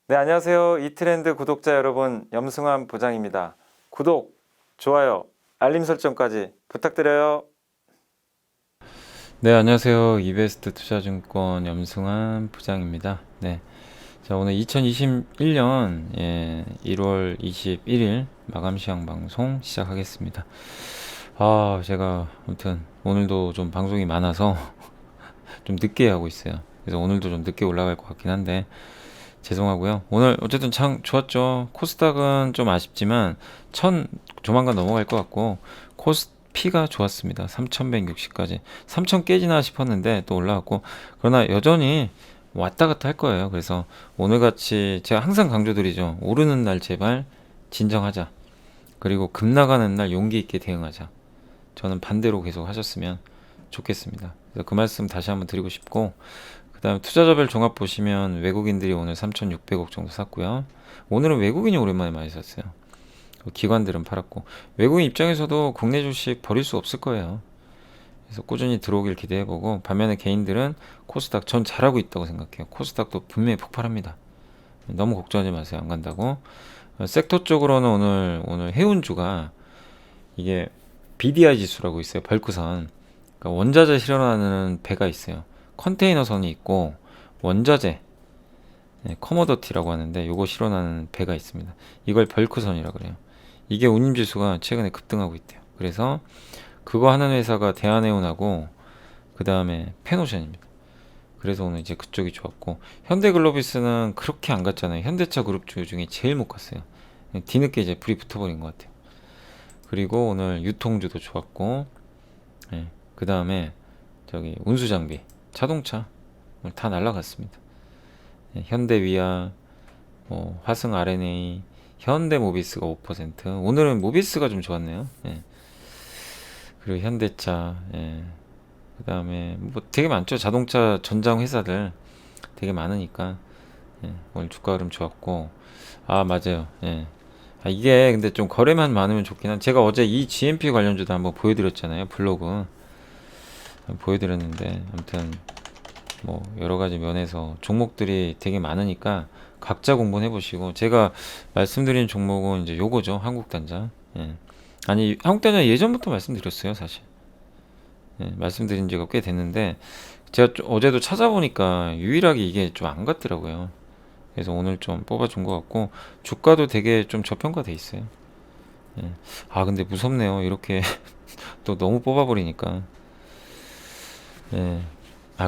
네, 안녕하세요. 이트렌드 구독자 여러분, 염승환 부장입니다. 구독, 좋아요, 알림 설정까지 부탁드려요. 네, 안녕하세요. 이베스트 투자증권 염승환 부장입니다. 네, 자, 오늘 2021년 1월 21일 마감 시황 방송 시작하겠습니다. 제가 아무튼 오늘도 좀 방송이 많아서 좀 늦게 하고 있어요. 그래서 오늘도 좀 늦게 올라갈 것 같긴 한데 죄송하고요. 오늘 어쨌든 참 좋았죠. 코스닥은 좀 아쉽지만 1000 조만간 넘어갈 것 같고 코스피가 좋았습니다. 3160까지 3000 깨지나 싶었는데 또 올라왔고, 그러나 여전히 왔다 갔다 할 거예요. 그래서 오늘같이 제가 항상 강조드리죠. 오르는 날 제발 진정하자. 그리고 급 나가는 날 용기 있게 대응하자. 저는 반대로 계속 하셨으면 좋겠습니다. 그래서 그 말씀 다시 한번 드리고 싶고, 그 다음에 투자자별 종합 보시면 외국인들이 오늘 3,600억 정도 샀고요. 오늘은 외국인이 오랜만에 많이 샀어요. 기관들은 팔았고, 외국인 입장에서도 국내 주식 버릴 수 없을 거예요. 그래서 꾸준히 들어오길 기대해보고, 반면에 개인들은 코스닥 전 잘하고 있다고 생각해요. 코스닥도 분명히 폭발합니다. 너무 걱정하지 마세요. 안 간다고. 섹터 쪽으로는 오늘 해운주가 이게 BDI 지수라고 있어요. 벌크선. 그러니까 원자재 실현하는 배가 있어요. 컨테이너선이 있고 원자재, 커머더티라고 하는데 요거 실현하는 배가 있습니다. 이걸 벌크선이라고 그래요. 이게 운임지수가 최근에 급등하고 있대요. 그래서 그거 하는 회사가 대한해운하고 그 다음에 페노션입니다. 그래서 오늘 이제 그쪽이 좋았고, 현대글로비스는 그렇게 안 갔잖아요. 현대차 그룹주 중에 제일 못 갔어요. 뒤늦게 이제 불이 붙어버린 것 같아요. 그리고 오늘 유통주도 좋았고, 그 다음에 저기 운수장비, 자동차 오늘 다 날라갔습니다. 현대위아, 화승 RNA, 현대모비스가 5%. 오늘은 모비스가 좀 좋았네요. 그리고 현대차, 그 다음에 뭐 되게 많죠. 자동차 전장 회사들 되게 많으니까 오늘 주가 흐름 좋았고, 맞아요. 이게 근데 좀 거래만 많으면 좋긴 한, 제가 어제 이 GMP 관련주도 한번 보여드렸잖아요. 블로그 보여드렸는데, 아무튼 뭐 여러 가지 면에서 종목들이 되게 많으니까 각자 공부해 보시고, 제가 말씀드린 종목은 이제 요거죠. 한국단자. 아니, 한국단자 예전부터 말씀드렸어요, 사실. 말씀드린 지가 꽤 됐는데, 제가 어제도 찾아보니까 유일하게 이게 좀 안 같더라고요. 그래서 오늘 좀 뽑아준 것 같고, 주가도 되게 좀 저평가돼 있어요. 근데 무섭네요. 이렇게 또 너무 뽑아버리니까.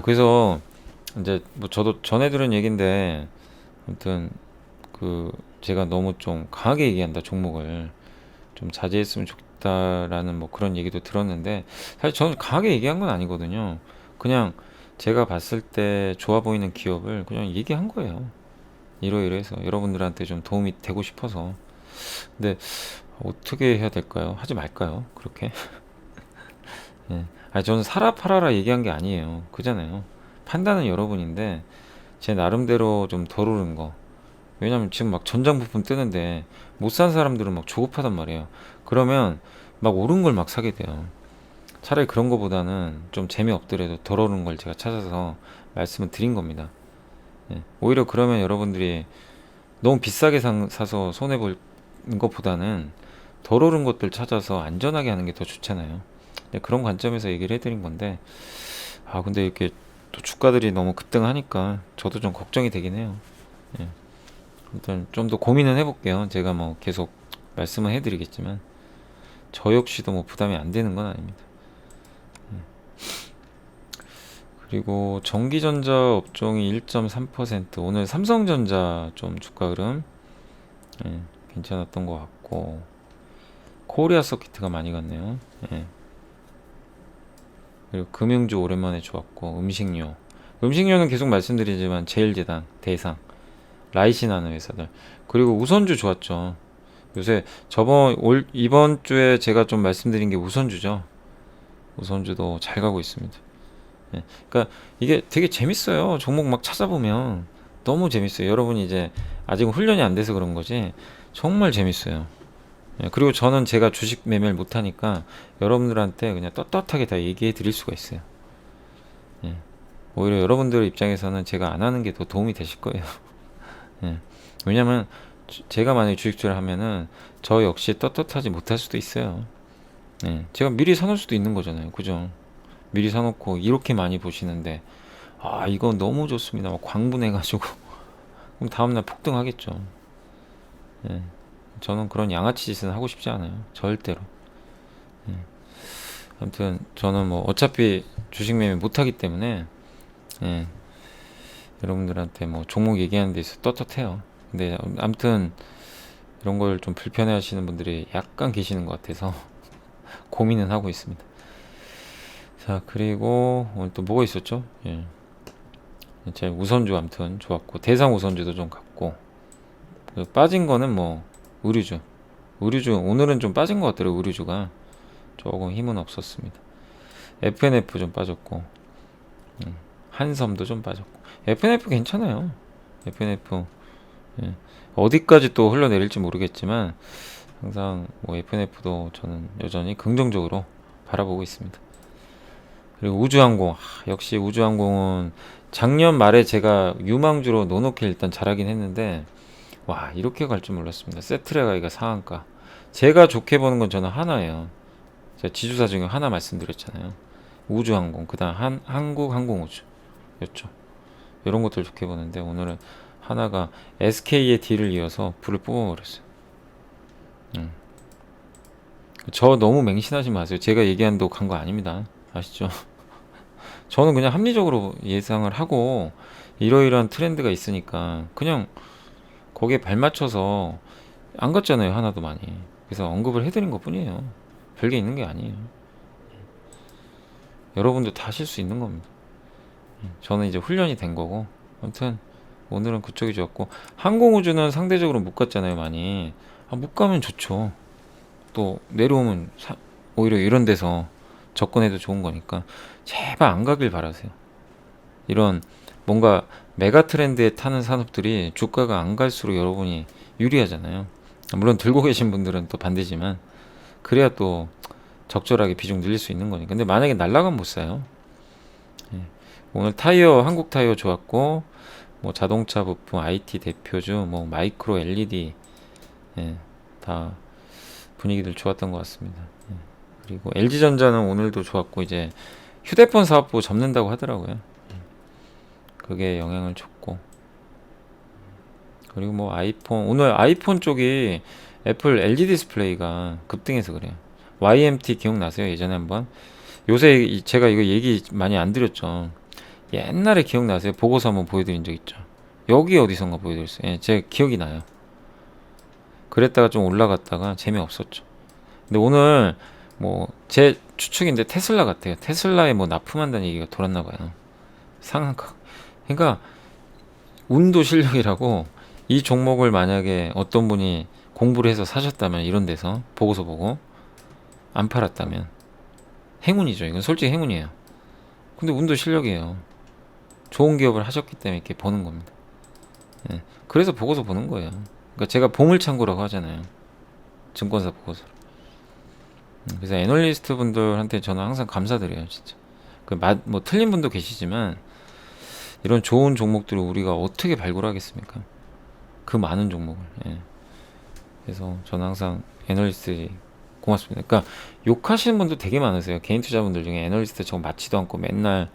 그래서 이제 뭐 저도 전해 들은 얘긴데, 아무튼 그 제가 너무 좀 강하게 얘기한다, 종목을 좀 자제했으면 좋겠다라는 뭐 그런 얘기도 들었는데, 사실 저는 강하게 얘기한 건 아니거든요. 그냥 제가 봤을 때 좋아 보이는 기업을 그냥 얘기한 거예요. 이러이러해서 여러분들한테 좀 도움이 되고 싶어서. 근데 어떻게 해야 될까요? 하지 말까요? 그렇게? 저는 사라 팔아라 얘기한 게 아니에요. 그잖아요. 판단은 여러분인데 제 나름대로 좀 덜 오른 거. 왜냐면 지금 막 전장 부품 뜨는데 못 산 사람들은 막 조급하단 말이에요. 그러면 막 오른 걸 막 사게 돼요. 차라리 그런 거보다는 좀 재미없더라도 덜 오른 걸 제가 찾아서 말씀을 드린 겁니다. 오히려 그러면 여러분들이 너무 비싸게 사서 손해볼 것보다는 덜 오른 것들 찾아서 안전하게 하는 게 더 좋잖아요. 그런 관점에서 얘기를 해드린 건데, 근데 이렇게 또 주가들이 너무 급등하니까 저도 좀 걱정이 되긴 해요. 일단 좀 더 고민은 해볼게요. 제가 뭐 계속 말씀을 해드리겠지만 저 역시도 뭐 부담이 안 되는 건 아닙니다. 그리고 전기전자 업종이 1.3%, 오늘 삼성전자 좀 주가 흐름 괜찮았던 것 같고, 코리아 서키트가 많이 갔네요. 그리고 금융주 오랜만에 좋았고, 음식료는 계속 말씀드리지만 제일제당, 대상, 라이신하는 회사들, 그리고 우선주 좋았죠. 요새 이번 주에 제가 좀 말씀드린 게 우선주죠. 우선주도 잘 가고 있습니다. 그러니까 이게 되게 재밌어요. 종목 막 찾아보면 너무 재밌어요. 여러분이 이제 아직 훈련이 안 돼서 그런 거지 정말 재밌어요. 그리고 저는 제가 주식 매매를 못하니까 여러분들한테 그냥 떳떳하게 다 얘기해 드릴 수가 있어요. 오히려 여러분들 입장에서는 제가 안 하는 게 더 도움이 되실 거예요. 왜냐면 제가 만약에 주식주를 하면은 저 역시 떳떳하지 못할 수도 있어요. 네, 제가 미리 사놓을 수도 있는 거잖아요. 그죠? 미리 사놓고 이렇게 많이 보시는데 아 이거 너무 좋습니다. 막 광분해가지고 그럼 다음날 폭등하겠죠. 예, 저는 그런 양아치 짓은 하고 싶지 않아요. 절대로. 예, 아무튼 저는 뭐 어차피 주식 매매 못하기 때문에 예, 여러분들한테 뭐 종목 얘기하는 데 있어 떳떳해요. 근데 아무튼 이런 걸 좀 불편해 하시는 분들이 약간 계시는 것 같아서 고민은 하고 있습니다. 자, 그리고 오늘 또 뭐가 있었죠? 예. 제 우선주 아무튼 좋았고, 대상 우선주도 좀 갔고, 빠진 거는 뭐, 의류주. 의류주, 오늘은 좀 빠진 것 같더라고요, 의류주가. 조금 힘은 없었습니다. FNF 좀 빠졌고, 한섬도 좀 빠졌고. FNF 괜찮아요. FNF. 예. 어디까지 또 흘러내릴지 모르겠지만, 항상 뭐 FNF도 저는 여전히 긍정적으로 바라보고 있습니다. 그리고 우주항공, 역시 우주항공은 작년 말에 제가 유망주로 넣어놓기 일단 잘하긴 했는데 와 이렇게 갈 줄 몰랐습니다. 세트레가이가 상한가. 제가 좋게 보는 건 저는 하나예요. 제가 지주사 중에 하나 말씀드렸잖아요. 우주항공, 그 다음 한국항공우주였죠. 이런 것들 좋게 보는데 오늘은 하나가 SK의 D를 이어서 불을 뿜어버렸어요. 저 너무 맹신하지 마세요. 제가 얘기한다고 간 거 아닙니다. 아시죠? 저는 그냥 합리적으로 예상을 하고 이러이러한 트렌드가 있으니까 그냥 거기에 발맞춰서 안 갔잖아요. 하나도 많이. 그래서 언급을 해드린 것 뿐이에요. 별게 있는 게 아니에요. 여러분도 다 하실 수 있는 겁니다. 저는 이제 훈련이 된 거고 아무튼 오늘은 그쪽이 좋았고 항공우주는 상대적으로 못 갔잖아요. 많이. 못 가면 좋죠. 또 내려오면 오히려 이런 데서 접근해도 좋은 거니까 제발 안 가길 바라세요. 이런 뭔가 메가 트렌드에 타는 산업들이 주가가 안 갈수록 여러분이 유리하잖아요. 물론 들고 계신 분들은 또 반대지만 그래야 또 적절하게 비중 늘릴 수 있는 거니까. 근데 만약에 날라가면 못 사요. 예. 오늘 타이어 한국 타이어 좋았고 뭐 자동차 부품 IT 대표주 뭐 마이크로 LED 예, 다 분위기들 좋았던 것 같습니다. 예. 그리고 LG전자는 오늘도 좋았고 이제 휴대폰 사업부 접는다고 하더라고요. 그게 영향을 줬고 그리고 뭐 아이폰 오늘 아이폰 쪽이 애플 LG 디스플레이가 급등해서 그래요. YMT 기억나세요? 예전에 한번 요새 제가 이거 얘기 많이 안 드렸죠. 옛날에 기억나세요? 보고서 한번 보여드린 적 있죠. 여기 어디선가 보여드렸어요. 예, 제 기억이 나요. 그랬다가 좀 올라갔다가 재미없었죠. 근데 오늘 뭐 제 추측인데 테슬라 같아요. 테슬라에 뭐 납품한다는 얘기가 돌았나 봐요. 상한가. 그러니까 운도 실력이라고 이 종목을 만약에 어떤 분이 공부를 해서 사셨다면 이런 데서 보고서 보고 안 팔았다면 행운이죠. 이건 솔직히 행운이에요. 근데 운도 실력이에요. 좋은 기업을 하셨기 때문에 이렇게 버는 겁니다. 예. 그래서 보고서 보는 거예요. 그러니까 제가 보물창고라고 하잖아요. 증권사 보고서. 그래서 애널리스트 분들한테 저는 항상 감사드려요. 진짜. 뭐 틀린 분도 계시지만 이런 좋은 종목들을 우리가 어떻게 발굴하겠습니까? 그 많은 종목을. 예. 그래서 저는 항상 애널리스트 고맙습니다. 그러니까 욕하시는 분도 되게 많으세요. 개인 투자분들 중에 애널리스트 저거 맞지도 않고 맨날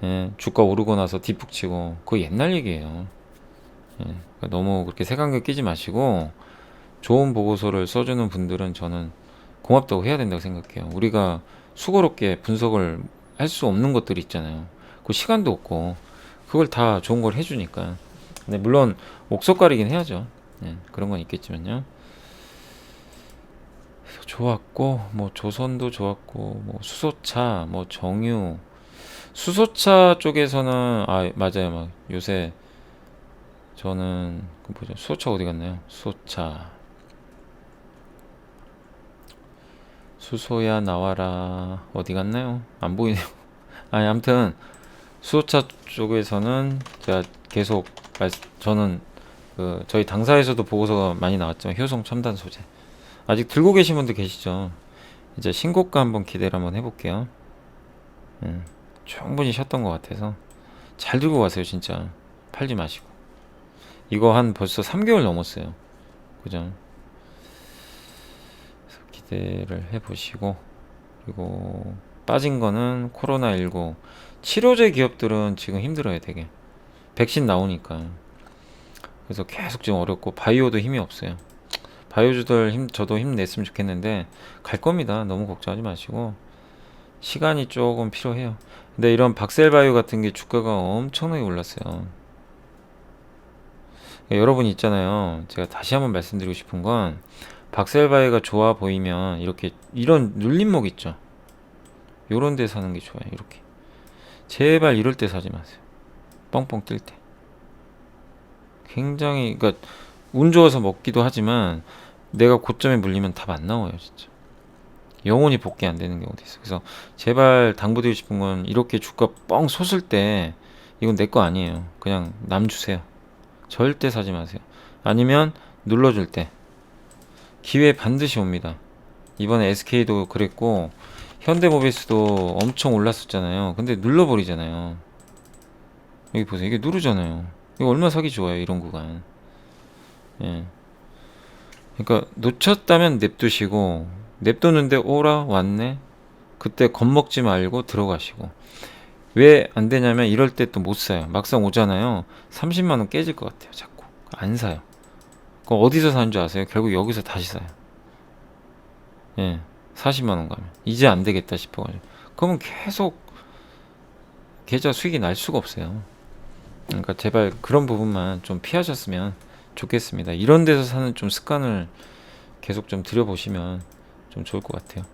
예, 주가 오르고 나서 뒷북 치고 그거 옛날 얘기예요. 예, 그러니까 너무 그렇게 색안경 끼지 마시고 좋은 보고서를 써주는 분들은 저는 고맙다고 해야 된다고 생각해요. 우리가 수고롭게 분석을 할 수 없는 것들이 있잖아요. 그 시간도 없고 그걸 다 좋은 걸 해주니까. 근데 물론 옥석 가리긴 해야죠. 예, 그런 건 있겠지만요. 좋았고 뭐 조선도 좋았고 뭐 수소차 뭐 정유 수소차 쪽에서는 맞아요. 막 요새 저는 그 뭐죠? 수소차 어디 갔나요? 수소야 나와라 어디 갔나요? 안 보이네요. 아니 아무튼 수소차 쪽에서는 제가 계속 저는 그 저희 당사에서도 보고서가 많이 나왔지만 효성 첨단 소재 아직 들고 계신 분들 계시죠? 이제 신고가 한번 기대를 한번 해볼게요. 충분히 쉬었던 것 같아서 잘 들고 가세요 진짜. 팔지 마시고 이거 한 벌써 3개월 넘었어요. 그죠? 그래서 기대를 해보시고, 그리고 빠진 거는 코로나19 치료제 기업들은 지금 힘들어요, 되게. 백신 나오니까. 그래서 계속 지금 어렵고, 바이오도 힘이 없어요. 바이오주들 저도 힘냈으면 좋겠는데 갈 겁니다. 너무 걱정하지 마시고 시간이 조금 필요해요. 근데 이런 박셀바이오 같은 게 주가가 엄청나게 올랐어요. 여러분 있잖아요. 제가 다시 한번 말씀드리고 싶은 건 박셀바이오가 좋아 보이면 이렇게 이런 눌림목 있죠. 요런 데 사는 게 좋아요. 이렇게 제발 이럴 때 사지 마세요. 뻥뻥 뜰 때. 굉장히 그러니까 운 좋아서 먹기도 하지만 내가 고점에 물리면 답 안 나와요, 진짜. 영원히 복귀 안 되는 경우도 있어. 그래서 제발 당부드리고 싶은 건 이렇게 주가 뻥 솟을 때 이건 내 거 아니에요. 그냥 남 주세요. 절대 사지 마세요. 아니면 눌러줄 때 기회 반드시 옵니다. 이번에 SK도 그랬고 현대모비스도 엄청 올랐었잖아요. 근데 눌러버리잖아요. 여기 보세요. 이게 누르잖아요. 이거 얼마나 사기 좋아요, 이런 구간. 예. 그러니까 놓쳤다면 냅두시고 냅뒀는데 오라 왔네. 그때 겁먹지 말고 들어가시고. 왜 안 되냐면 이럴 때 또 못 사요. 막상 오잖아요. 30만 원 깨질 것 같아요. 자꾸 안 사요. 그럼 어디서 사는 줄 아세요? 결국 여기서 다시 사요. 예, 40만 원 가면 이제 안 되겠다 싶어가지고. 그러면 계속 계좌 수익이 날 수가 없어요. 그러니까 제발 그런 부분만 좀 피하셨으면 좋겠습니다. 이런 데서 사는 좀 습관을 계속 좀 들여보시면 좀 좋을 것 같아요.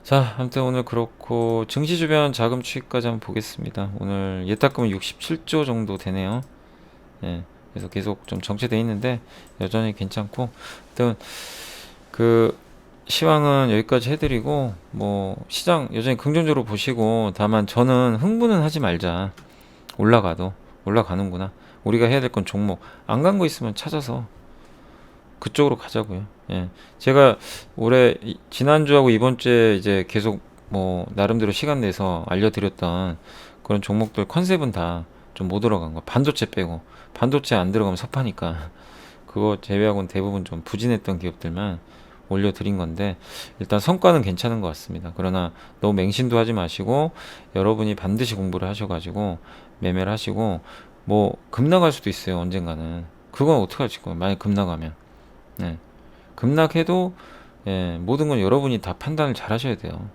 자, 아무튼 오늘 그렇고 증시 주변 자금 추이까지 한번 보겠습니다. 오늘 예탁금은 67조 정도 되네요. 예, 그래서 계속 좀 정체돼 있는데 여전히 괜찮고, 아무튼 그 시황은 여기까지 해드리고 뭐 시장 여전히 긍정적으로 보시고, 다만 저는 흥분은 하지 말자. 올라가도 올라가는구나. 우리가 해야 될 건 종목 안 간 거 있으면 찾아서 그쪽으로 가자고요. 예. 제가 올해 지난주하고 이번 주에 이제 계속 뭐 나름대로 시간 내서 알려드렸던 그런 종목들 컨셉은 다 좀 못 들어간 거. 반도체 빼고. 반도체 안 들어가면 섭하니까. 그거 제외하고는 대부분 좀 부진했던 기업들만 올려드린 건데, 일단 성과는 괜찮은 것 같습니다. 그러나 너무 맹신도 하지 마시고 여러분이 반드시 공부를 하셔가지고 매매를 하시고, 뭐 급락할 수도 있어요, 언젠가는. 그건 어떻게 하실 거예요, 만약 급락하면. 네. 급락해도 모든 건 여러분이 다 판단을 잘 하셔야 돼요.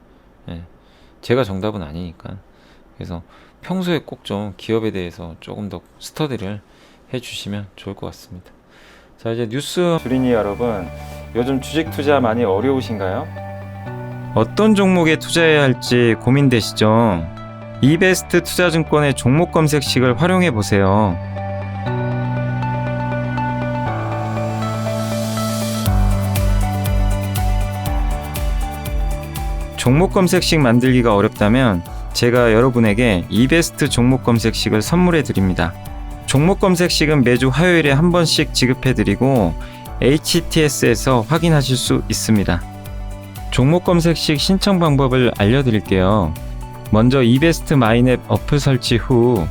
예. 제가 정답은 아니니까. 그래서 평소에 꼭 좀 기업에 대해서 조금 더 스터디를 해주시면 좋을 것 같습니다. 자, 이제 뉴스 주린이 여러분, 요즘 주식 투자 많이 어려우신가요? 어떤 종목에 투자해야 할지 고민되시죠? 이베스트 투자증권의 종목 검색식을 활용해 보세요. 종목 검색식 만들기가 어렵다면 제가 여러분에게 이베스트 종목 검색식을 선물해 드립니다. 종목 검색식은 매주 화요일에 한 번씩 지급해 드리고 HTS에서 확인하실 수 있습니다. 종목 검색식 신청 방법을 알려드릴게요. 먼저 이베스트 마이넷 어플 설치 후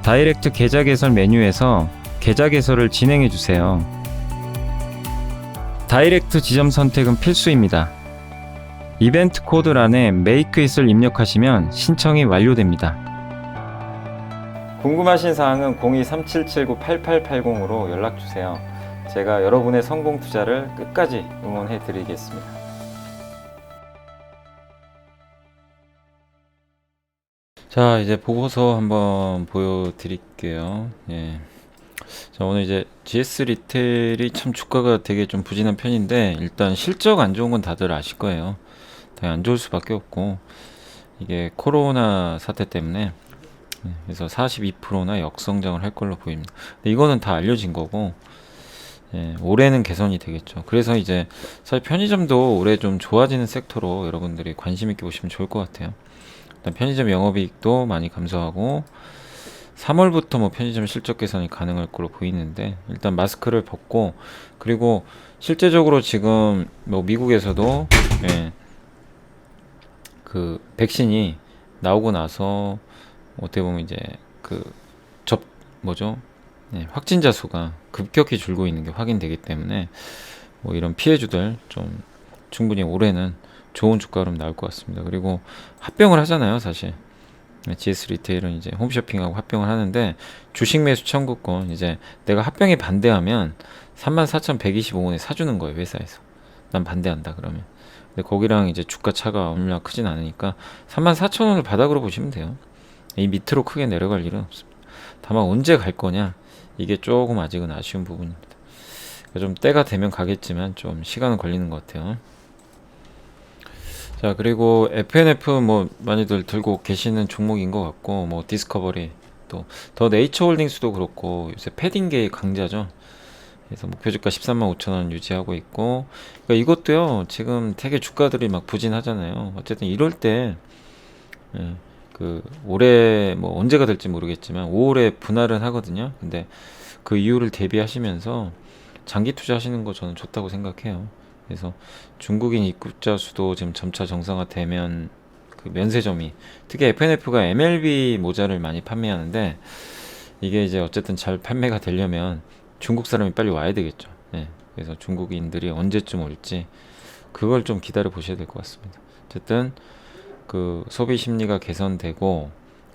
다이렉트 계좌 개설 메뉴에서 계좌 개설을 진행해 주세요. 다이렉트 지점 선택은 필수입니다. 이벤트 코드란에 Make It을 입력하시면 신청이 완료됩니다. 궁금하신 사항은 02-3779-8880으로 연락주세요. 제가 여러분의 성공 투자를 끝까지 응원해 드리겠습니다. 자, 이제 보고서 한번 보여드릴게요. 예. 자, 오늘 이제 GS 리테일이 참 주가가 되게 좀 부진한 편인데, 일단 실적 안 좋은 건 다들 아실 거예요. 당연히 안 좋을 수밖에 없고, 이게 코로나 사태 때문에 그래서 42%나 역성장을 할 걸로 보입니다. 근데 이거는 다 알려진 거고, 올해는 개선이 되겠죠. 그래서 이제 사실 편의점도 올해 좀 좋아지는 섹터로 여러분들이 관심 있게 보시면 좋을 것 같아요. 일단 편의점 영업이익도 많이 감소하고 3월부터 뭐 편의점 실적 개선이 가능할 걸로 보이는데, 일단 마스크를 벗고, 그리고 실제적으로 지금 뭐 미국에서도 그 백신이 나오고 나서 어떻게 보면 이제 그 뭐죠? 확진자 수가 급격히 줄고 있는 게 확인되기 때문에 뭐 이런 피해주들 좀 충분히 올해는 좋은 주가로 나올 것 같습니다. 그리고 합병을 하잖아요, 사실. GS 리테일은 이제 홈쇼핑하고 합병을 하는데 주식 매수 청구권 이제 내가 합병에 반대하면 34,125원에 사주는 거예요, 회사에서. 난 반대한다 그러면. 근데 거기랑 이제 주가 차가 얼마나 크진 않으니까 34,000원을 바닥으로 보시면 돼요. 이 밑으로 크게 내려갈 일은 없습니다. 다만 언제 갈 거냐, 이게 조금 아직은 아쉬운 부분입니다. 좀 때가 되면 가겠지만 좀 시간은 걸리는 것 같아요. 자, 그리고 FNF 뭐 많이들 들고 계시는 종목인 것 같고, 뭐 디스커버리, 또 더 네이처홀딩스도 그렇고 요새 패딩계의 강자죠. 그래서 목표주가 13만 5천 원 유지하고 있고, 그러니까 이것도요 지금 되게 주가들이 막 부진하잖아요. 어쨌든 이럴 때 그 올해 뭐 언제가 될지 모르겠지만 5월에 분할은 하거든요. 근데 그 이유를 대비하시면서 장기 투자하시는 거 저는 좋다고 생각해요. 그래서 중국인 입국자 수도 지금 점차 정상화되면 그 면세점이, 특히 FNF가 MLB 모자를 많이 판매하는데 이게 이제 어쨌든 잘 판매가 되려면 중국 사람이 빨리 와야 되겠죠. 그래서 중국인들이 언제쯤 올지 그걸 좀 기다려 보셔야 될 것 같습니다. 어쨌든 그 소비 심리가 개선되고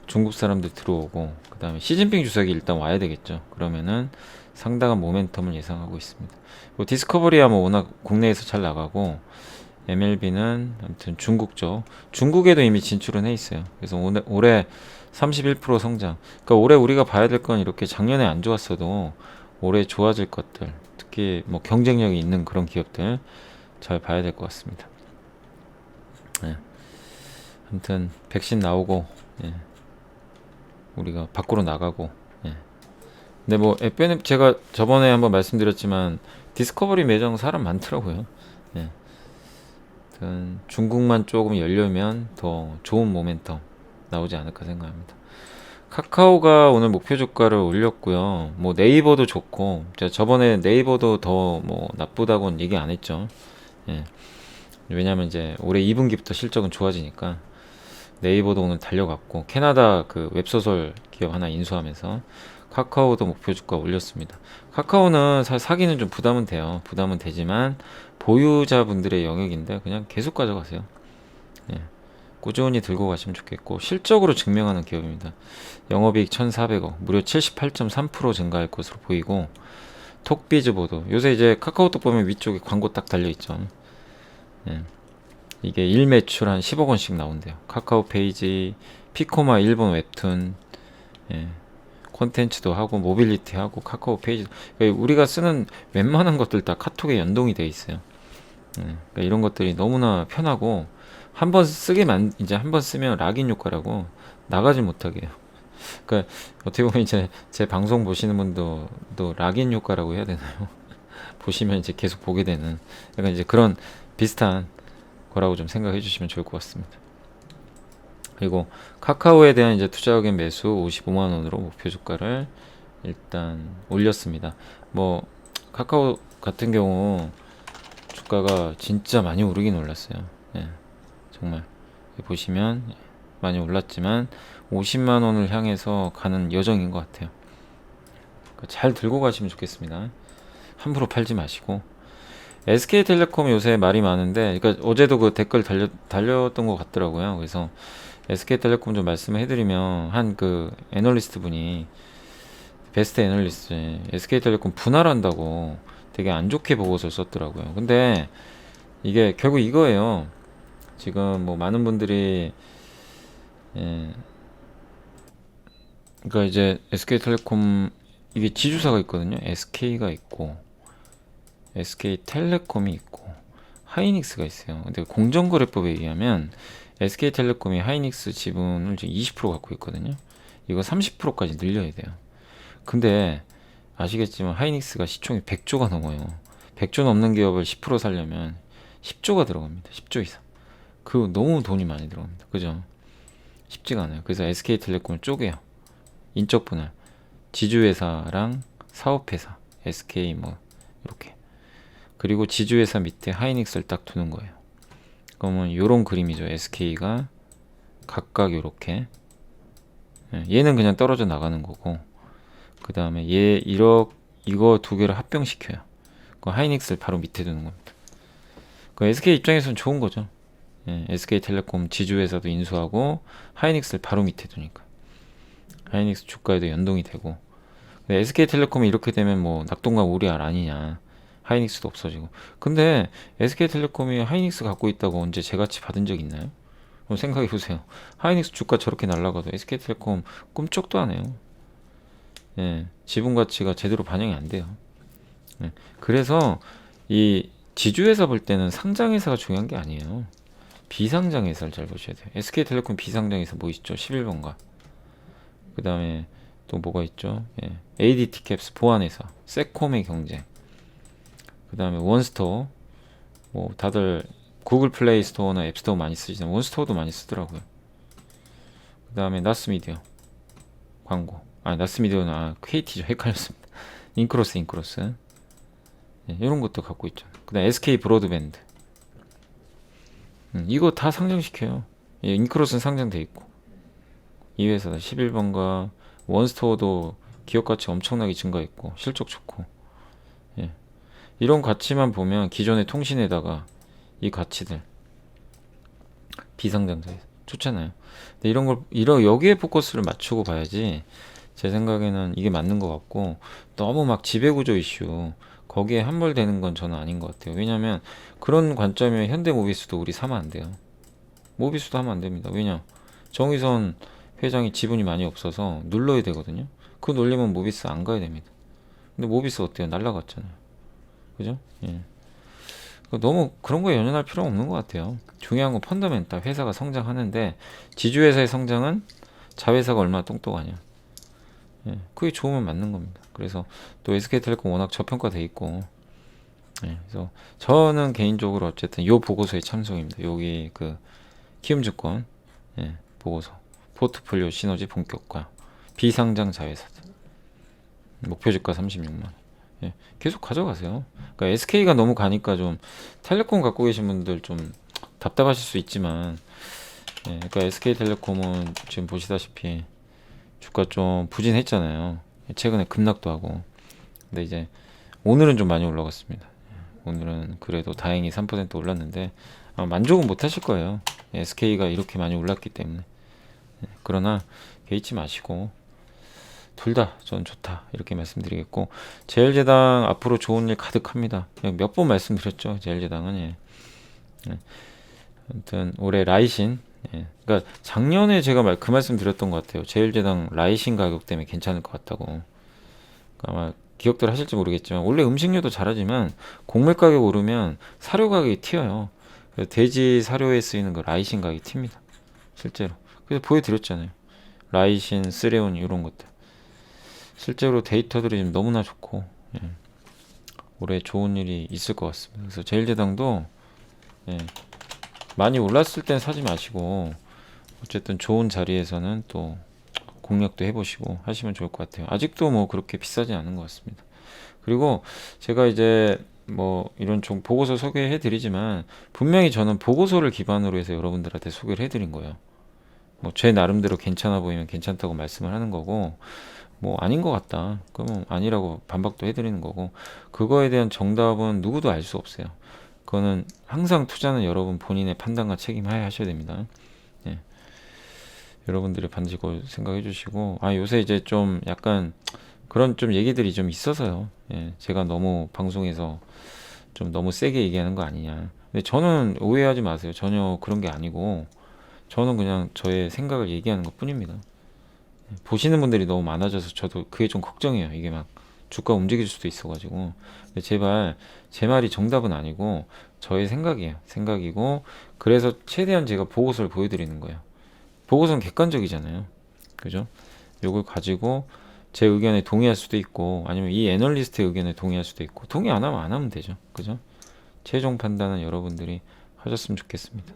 중국 사람들 들어오고 그 다음에 시진핑 주석이 일단 와야 되겠죠. 그러면은 상당한 모멘텀을 예상하고 있습니다. 뭐 디스커버리야 뭐 워낙 국내에서 잘 나가고, MLB는 아무튼 중국 쪽, 중국에도 이미 진출은 해 있어요. 그래서 올해 31% 성장. 그러니까 올해 우리가 봐야 될 건 이렇게 작년에 안 좋았어도 올해 좋아질 것들, 특히 뭐 경쟁력이 있는 그런 기업들 잘 봐야 될 것 같습니다. 아무튼 백신 나오고, 우리가 밖으로 나가고. 근데 뭐 FNF 제가 저번에 한번 말씀드렸지만 디스커버리 매장 사람 많더라고요. 중국만 조금 열려면 더 좋은 모멘텀 나오지 않을까 생각합니다. 카카오가 오늘 목표 주가를 올렸고요. 뭐 네이버도 좋고, 제가 저번에 네이버도 더 뭐 나쁘다고는 얘기 안 했죠. 왜냐면 이제 올해 2분기부터 실적은 좋아지니까 네이버도 오늘 달려갔고, 캐나다 그 웹소설 기업 하나 인수하면서 카카오도 목표 주가 올렸습니다. 카카오는 사기는 좀 부담은 돼요. 부담은 되지만 보유자분들의 영역인데 그냥 계속 가져가세요. 꾸준히 들고 가시면 좋겠고, 실적으로 증명하는 기업입니다. 영업이익 1,400억, 무려 78.3% 증가할 것으로 보이고, 톡비즈보도 요새 이제 카카오톡 보면 위쪽에 광고 딱 달려있죠. 이게 일 매출 한 10억 원씩 나온대요. 카카오 페이지, 피코마 일본 웹툰, 콘텐츠도 하고 모빌리티 하고 카카오 페이지, 그러니까 우리가 쓰는 웬만한 것들 다 카톡에 연동이 돼 있어요. 그러니까 이런 것들이 너무나 편하고, 한번 쓰기만, 이제 한번 쓰면 락인 효과라고 나가지 못하게 해요. 그러니까 어떻게 보면 이제 제 방송 보시는 분도 또 락인 효과라고 해야 되나요? 보시면 이제 계속 보게 되는 약간 이제 그런 비슷한 거라고 좀 생각해 주시면 좋을 것 같습니다. 그리고 카카오에 대한 이제 투자 의견 매수 55만 원으로 목표 주가를 일단 올렸습니다. 뭐 카카오 같은 경우 주가가 진짜 많이 오르긴 올랐어요. 정말 보시면 많이 올랐지만 50만 원을 향해서 가는 여정인 것 같아요. 그러니까 잘 들고 가시면 좋겠습니다. 함부로 팔지 마시고. SK텔레콤 요새 말이 많은데, 그러니까 어제도 그 댓글 달렸던 것 같더라고요. 그래서 SK텔레콤 좀 말씀을 해드리면, 한 그 애널리스트 분이, 베스트 애널리스트, SK텔레콤 분할한다고 되게 안 좋게 보고서 썼더라고요. 근데 이게 결국 이거예요. 지금 뭐 많은 분들이, 그러니까 이제 SK텔레콤, 이게 지주사가 있거든요. SK가 있고 SK텔레콤이 있고 하이닉스가 있어요. 근데 공정거래법에 의하면 SK텔레콤이 하이닉스 지분을 지금 20% 갖고 있거든요. 이거 30%까지 늘려야 돼요. 근데 아시겠지만 하이닉스가 시총이 100조가 넘어요. 100조 넘는 기업을 10% 살려면 10조가 들어갑니다. 10조 이상. 그 너무 돈이 많이 들어갑니다. 그죠? 쉽지가 않아요. 그래서 SK텔레콤을 쪼개요. 인적 분할. 지주회사랑 사업회사. SK 뭐 이렇게. 그리고 지주회사 밑에 하이닉스를 딱 두는 거예요. 그러면 요런 그림이죠. SK가 각각 요렇게. 얘는 그냥 떨어져 나가는 거고, 그 다음에 얘 1억 이거 두 개를 합병시켜요. 그 하이닉스를 바로 밑에 두는 겁니다. 그 SK 입장에서는 좋은 거죠. 예, SK텔레콤 지주회사도 인수하고 하이닉스를 바로 밑에 두니까 하이닉스 주가에도 연동이 되고. 근데 SK텔레콤이 이렇게 되면 뭐 낙동강 오리알 아니냐. 하이닉스도 없어지고. 근데 SK텔레콤이 하이닉스 갖고 있다고 언제 제가치 받은 적 있나요? 그럼 생각해 보세요. 하이닉스 주가 저렇게 날라가도 SK텔레콤 꿈쩍도 안 해요. 예, 지분 가치가 제대로 반영이 안 돼요. 예, 그래서 이 지주회사 볼 때는 상장회사가 중요한 게 아니에요. 비상장회사를 잘 보셔야 돼요. SK텔레콤 비상장회사 뭐 있죠? 11번가. 그 다음에 또 뭐가 있죠? 예, ADT캡스 보안회사, 세콤의 경쟁. 그 다음에 원스토어. 뭐 다들 구글 플레이 스토어나 앱스토어 많이 쓰시잖아요. 원스토어도 많이 쓰더라고요. 그 다음에 나스미디어 광고. 나스미디어는 KT죠. 헷갈렸습니다. 인크로스. 예, 이런 것도 갖고 있죠. 그 다음 SK 브로드밴드. 이거 다 상장시켜요. 예, 인크로스는 상장돼 있고. 이 회사다. 11번가 원스토어도 기업 가치 엄청나게 증가했고 실적 좋고. 예. 이런 가치만 보면 기존의 통신에다가 이 가치들 비상장사에서 좋잖아요. 근데 여기에 포커스를 맞추고 봐야지. 제 생각에는 이게 맞는 것 같고, 너무 막 지배구조 이슈 거기에 함몰되는 건 저는 아닌 것 같아요. 왜냐면 그런 관점이면 현대모비스도 우리 사면 안 돼요. 모비스도 하면 안 됩니다. 왜냐, 정의선 회장이 지분이 많이 없어서 눌러야 되거든요. 그 놀리면 모비스 안 가야 됩니다. 근데 모비스 어때요? 날라갔잖아요. 그죠? 예. 너무 그런 거에 연연할 필요는 없는 것 같아요. 중요한 건 펀더멘탈. 회사가 성장하는데 지주회사의 성장은 자회사가 얼마나 똑똑하냐. 예. 그게 좋으면 맞는 겁니다. 그래서 또 SK텔레콤 워낙 저평가돼 있고. 예. 그래서 저는 개인적으로 어쨌든 요 보고서에 참석입니다. 여기 그 키움증권 보고서. 포트폴리오 시너지 본격화. 비상장 자회사들. 목표 주가 36만 원. 예, 계속 가져가세요. 그러니까 SK가 너무 가니까 좀 텔레콤 갖고 계신 분들 좀 답답하실 수 있지만, 예, 그러니까 SK텔레콤은 지금 보시다시피 주가 좀 부진했잖아요. 최근에 급락도 하고. 근데 이제 오늘은 좀 많이 올라갔습니다. 오늘은 그래도 다행히 3% 올랐는데 만족은 못 하실 거예요. SK가 이렇게 많이 올랐기 때문에. 그러나 개의치 마시고 둘 다 전 좋다 이렇게 말씀드리겠고, 제일제당 앞으로 좋은 일 가득합니다. 몇 번 말씀드렸죠. 제일제당은 아무튼 올해 라이신, 그러니까 작년에 제가 그 말씀 드렸던 것 같아요. 제일제당 라이신 가격 때문에 괜찮을 것 같다고. 그러니까 아마 기억들 하실지 모르겠지만 원래 음식료도 잘하지만 곡물 가격 오르면 사료 가격이 튀어요. 그래서 돼지 사료에 쓰이는 거 라이신 가격이 튑니다. 실제로. 그래서 보여드렸잖아요. 라이신, 쓰레온 이런 것들. 실제로 데이터들이 지금 너무나 좋고, 올해 좋은 일이 있을 것 같습니다. 그래서 제일제당도 많이 올랐을 땐 사지 마시고 어쨌든 좋은 자리에서는 또 공략도 해보시고 하시면 좋을 것 같아요. 아직도 뭐 그렇게 비싸지 않은 것 같습니다. 그리고 제가 이제 뭐 이런 좀 보고서 소개해드리지만 분명히 저는 보고서를 기반으로 해서 여러분들한테 소개를 해드린 거예요. 뭐 제 나름대로 괜찮아 보이면 괜찮다고 말씀을 하는 거고, 뭐 아닌 것 같다 그러면 아니라고 반박도 해드리는 거고, 그거에 대한 정답은 누구도 알 수 없어요. 그거는 항상 투자는 여러분 본인의 판단과 책임하에 하셔야 됩니다. 예. 여러분들이 반드시 그걸 생각해 주시고, 요새 이제 좀 약간 그런 좀 얘기들이 좀 있어서요. 예. 제가 너무 방송에서 좀 너무 세게 얘기하는 거 아니냐. 근데 저는 오해하지 마세요. 전혀 그런 게 아니고 저는 그냥 저의 생각을 얘기하는 것 뿐입니다. 보시는 분들이 너무 많아져서 저도 그게 좀 걱정이에요. 이게 막 주가 움직일 수도 있어가지고. 근데 제발 제 말이 정답은 아니고 저의 생각이에요. 생각이고, 그래서 최대한 제가 보고서를 보여드리는 거예요. 보고서는 객관적이잖아요. 그죠? 요걸 가지고 제 의견에 동의할 수도 있고 아니면 이 애널리스트의 의견에 동의할 수도 있고, 동의 안 하면 안 하면 되죠. 그죠? 최종 판단은 여러분들이 하셨으면 좋겠습니다.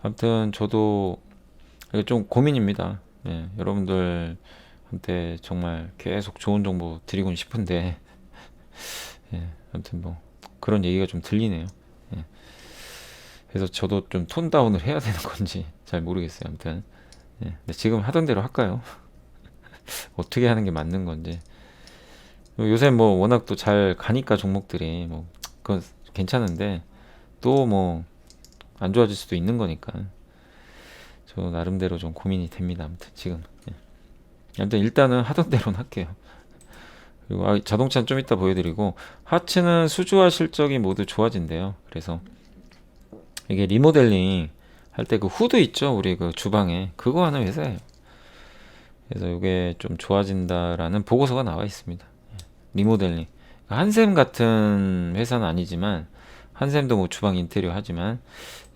아무튼 저도 이게 좀 고민입니다. 여러분들한테 정말 계속 좋은 정보 드리고는 싶은데, 아무튼 뭐 그런 얘기가 좀 들리네요. 그래서 저도 좀 톤 다운을 해야 되는 건지 잘 모르겠어요. 아무튼 근데 지금 하던 대로 할까요? 어떻게 하는 게 맞는 건지. 요새 뭐 워낙 또 잘 가니까 종목들이 뭐 그건 괜찮은데 또 뭐 안 좋아질 수도 있는 거니까 저 나름대로 좀 고민이 됩니다. 아무튼 지금 아무튼 일단은 하던 대로는 할게요. 그리고 자동차는 좀 이따 보여드리고 하츠는 수주와 실적이 모두 좋아진대요. 그래서 이게 리모델링 할 때 그 후드 있죠, 우리 그 주방에 그거 하는 회사예요. 그래서 이게 좀 좋아진다라는 보고서가 나와 있습니다. 리모델링 한샘 같은 회사는 아니지만 한샘도 뭐 주방 인테리어 하지만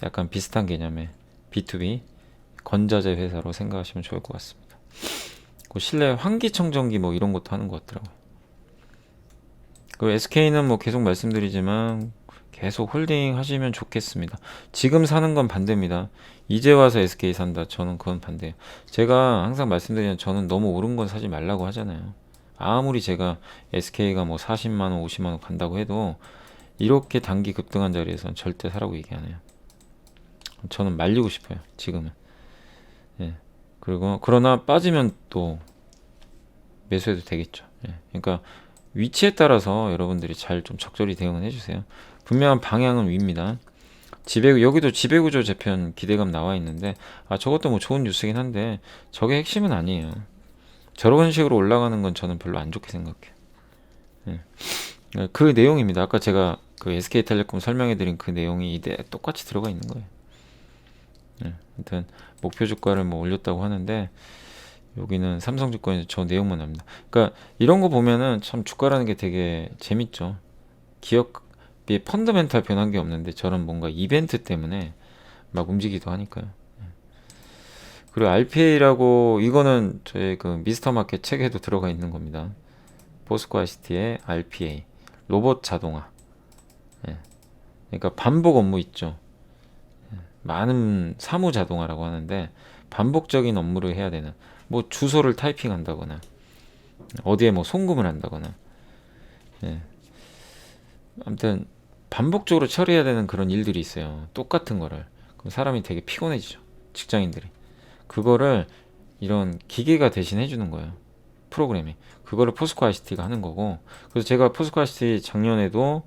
약간 비슷한 개념의 B2B 건자재 회사로 생각하시면 좋을 것 같습니다. 그 실내 환기청정기 뭐 이런 것도 하는 것 같더라고요. 그 SK는 뭐 계속 말씀드리지만 계속 홀딩 하시면 좋겠습니다. 지금 사는 건 반대입니다. 이제 와서 SK 산다. 저는 그건 반대예요. 제가 항상 말씀드리는 저는 너무 오른 건 사지 말라고 하잖아요. 아무리 제가 SK가 뭐 40만 원, 50만 원 간다고 해도 이렇게 단기 급등한 자리에선 절대 사라고 얘기 안 해요. 저는 말리고 싶어요. 지금은. 예. 그리고 그러나 빠지면 또 매수해도 되겠죠. 예. 그러니까 위치에 따라서 여러분들이 잘 좀 적절히 대응을 해주세요. 분명한 방향은 위입니다. 여기도 지배구조 재편 기대감 나와 있는데 저것도 뭐 좋은 뉴스긴 한데 저게 핵심은 아니에요. 저런 식으로 올라가는 건 저는 별로 안 좋게 생각해요. 예. 그 내용입니다. 아까 제가 그 SK텔레콤 설명해드린 그 내용이 이대 똑같이 들어가 있는 거예요. 예. 아무튼 목표 주가를 뭐 올렸다고 하는데 여기는 삼성증권에서 저 내용만 납니다. 그러니까 이런 거 보면은 참 주가라는 게 되게 재밌죠. 기업이 펀더멘탈 변한 게 없는데 저런 뭔가 이벤트 때문에 막 움직이기도 하니까요. 그리고 RPA라고 이거는 저희 그 미스터 마켓 책에도 들어가 있는 겁니다. 포스코 ICT의 RPA 로봇 자동화. 예. 그러니까 반복 업무 있죠. 많은 사무 자동화라고 하는데 반복적인 업무를 해야 되는 뭐 주소를 타이핑한다거나 어디에 뭐 송금을 한다거나 예. 아무튼 반복적으로 처리해야 되는 그런 일들이 있어요. 똑같은 거를. 그럼 사람이 되게 피곤해지죠. 직장인들이. 그거를 이런 기계가 대신 해주는 거예요. 프로그램이. 그거를 포스코 ICT가 하는 거고. 그래서 제가 포스코 ICT 작년에도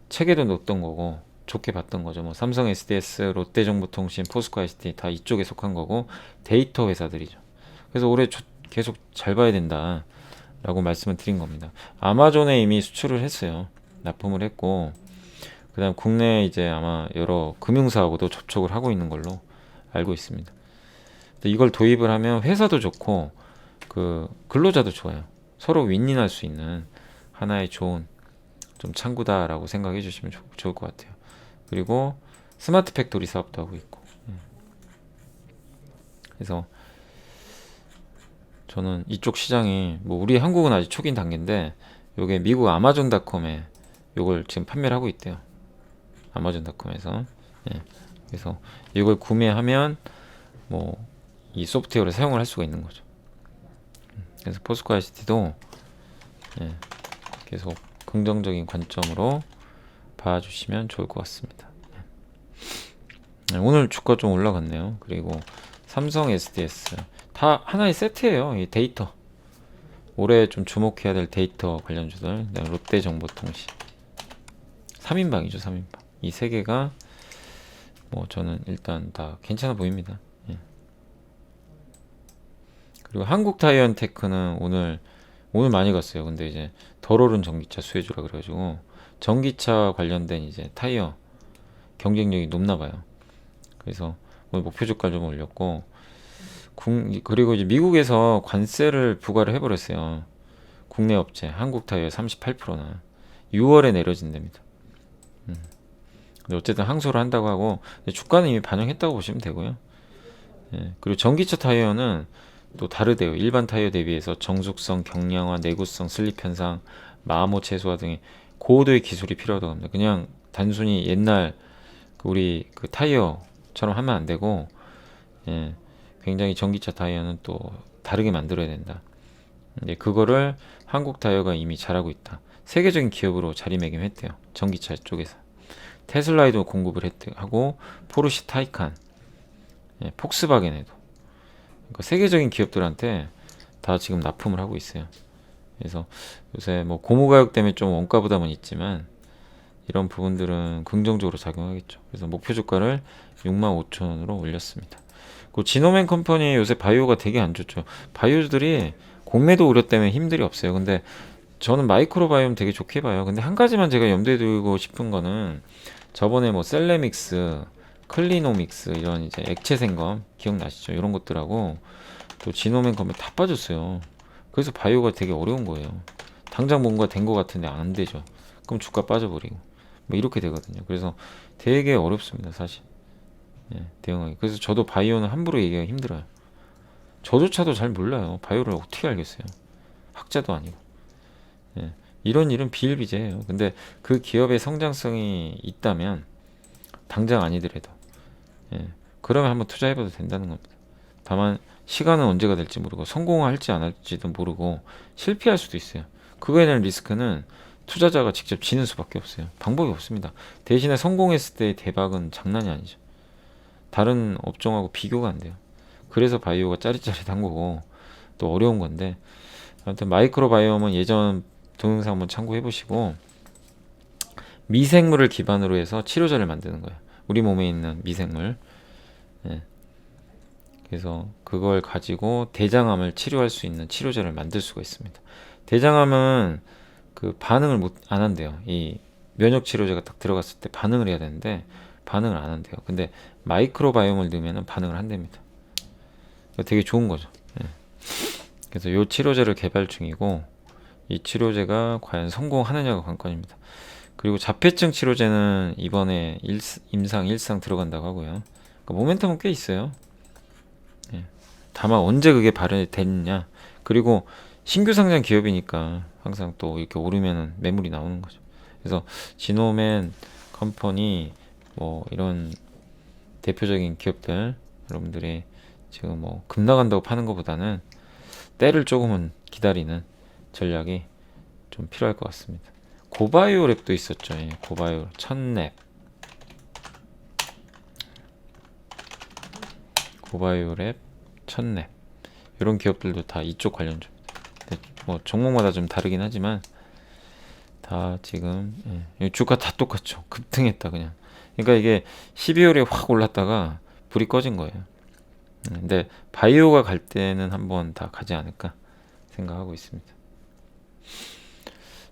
책에도 넣었던 거고 좋게 봤던 거죠. 뭐 삼성 SDS, 롯데정보통신, 포스코 ICT 다 이쪽에 속한 거고 데이터 회사들이죠. 그래서 올해 계속 잘 봐야 된다라고 말씀을 드린 겁니다. 아마존에 이미 수출을 했어요. 납품을 했고 그다음 국내 이제 아마 여러 금융사하고도 접촉을 하고 있는 걸로 알고 있습니다. 이걸 도입을 하면 회사도 좋고 그 근로자도 좋아요. 서로 윈윈할 수 있는 하나의 좋은 좀 창구다라고 생각해 주시면 좋을 것 같아요. 그리고 스마트 팩토리 사업도 하고 있고 그래서 저는 이쪽 시장이 뭐 우리 한국은 아직 초기 단계인데 요게 미국 아마존닷컴에 요걸 지금 판매를 하고 있대요. 아마존닷컴에서 그래서 이걸 구매하면 뭐 이 소프트웨어를 사용을 할 수가 있는 거죠. 그래서 포스코 ICT도 계속 긍정적인 관점으로 봐주시면 좋을 것 같습니다. 오늘 주가 좀 올라갔네요. 그리고 삼성 SDS 다 하나의 세트예요. 이 데이터 올해 좀 주목해야 될 데이터 관련주들 롯데정보통신 3인방이죠. 3인방 이 세 개가 뭐 저는 일단 다 괜찮아 보입니다. 그리고 한국타이어앤테크는 오늘 많이 갔어요. 근데 이제 덜 오른 전기차 수혜주라 그래가지고 전기차 관련된 이제 타이어 경쟁력이 높나 봐요. 그래서 오늘 목표 주가를 좀 올렸고 그리고 이제 미국에서 관세를 부과를 해버렸어요. 국내 업체 한국타이어 38%나 6월에 내려진답니다. 근데 어쨌든 항소를 한다고 하고 주가는 이미 반영했다고 보시면 되고요. 그리고 전기차 타이어는 또 다르대요. 일반 타이어 대비해서 정숙성, 경량화, 내구성, 슬립 현상, 마모 최소화 등의 고도의 기술이 필요하다고 합니다. 그냥 단순히 옛날 우리 그 타이어처럼 하면 안 되고 굉장히 전기차 타이어는 또 다르게 만들어야 된다. 그거를 한국 타이어가 이미 잘하고 있다. 세계적인 기업으로 자리매김했대요. 전기차 쪽에서. 테슬라에도 공급을 하고 포르쉐 타이칸, 폭스바겐에도. 그러니까 세계적인 기업들한테 다 지금 납품을 하고 있어요. 그래서 요새 뭐 고무 가격 때문에 좀 원가 부담은 있지만 이런 부분들은 긍정적으로 작용하겠죠. 그래서 목표 주가를 65,000원으로 올렸습니다. 그 지노맨 컴퍼니 요새 바이오가 되게 안 좋죠. 바이오들이 공매도 우려 때문에 힘들이 없어요. 근데 저는 마이크로 바이오는 되게 좋게 봐요. 근데 한 가지만 제가 염두에 두고 싶은 거는 저번에 뭐 셀레믹스, 클리노믹스 이런 이제 액체 생검 기억나시죠? 이런 것들하고 또 지노맨 컴퍼니 다 빠졌어요. 그래서 바이오가 되게 어려운 거예요. 당장 뭔가 된 것 같은데 안 되죠. 그럼 주가 빠져버리고 뭐 이렇게 되거든요. 그래서 되게 어렵습니다, 사실. 예, 대응하기. 그래서 저도 바이오는 함부로 얘기하기 힘들어요. 저조차도 잘 몰라요. 바이오를 어떻게 알겠어요? 학자도 아니고. 예, 이런 일은 비일비재해요. 근데 그 기업의 성장성이 있다면 당장 아니더라도 예, 그러면 한번 투자해봐도 된다는 겁니다. 다만 시간은 언제가 될지 모르고 성공할지 안 할지도 모르고 실패할 수도 있어요. 그거에 대한 리스크는 투자자가 직접 지는 수밖에 없어요. 방법이 없습니다. 대신에 성공했을 때의 대박은 장난이 아니죠. 다른 업종하고 비교가 안 돼요. 그래서 바이오가 짜릿짜릿한 거고 또 어려운 건데 아무튼 마이크로바이옴은 예전 동영상 한번 참고해 보시고 미생물을 기반으로 해서 치료제를 만드는 거예요. 우리 몸에 있는 미생물. 예. 그래서 그걸 가지고 대장암을 치료할 수 있는 치료제를 만들 수가 있습니다. 대장암은 그 반응을 안 한대요. 이 면역 치료제가 딱 들어갔을 때 반응을 해야 되는데 반응을 안 한대요. 근데 마이크로바이옴을 넣으면 반응을 한답니다. 되게 좋은 거죠. 예. 그래서 이 치료제를 개발 중이고 이 치료제가 과연 성공하느냐가 관건입니다. 그리고 자폐증 치료제는 이번에 임상 1상 들어간다고 하고요. 그러니까 모멘텀은 꽤 있어요. 예. 다만 언제 그게 발현이 됐냐. 그리고 신규 상장 기업이니까 항상 또 이렇게 오르면은 매물이 나오는 거죠. 그래서 지노맨 컴퍼니 뭐 이런 대표적인 기업들 여러분들이 지금 뭐 급 나간다고 파는 것보다는 때를 조금은 기다리는 전략이 좀 필요할 것 같습니다. 고바이오 랩도 있었죠. 예, 고바이오 천랩, 고바이오 랩, 천랩 이런 기업들도 다 이쪽 관련주입니다. 뭐 종목마다 좀 다르긴 하지만 다 지금 예, 주가 다 똑같죠. 급등했다 그냥. 그러니까 이게 12월에 확 올랐다가 불이 꺼진 거예요. 근데 바이오가 갈 때는 한번 다 가지 않을까 생각하고 있습니다.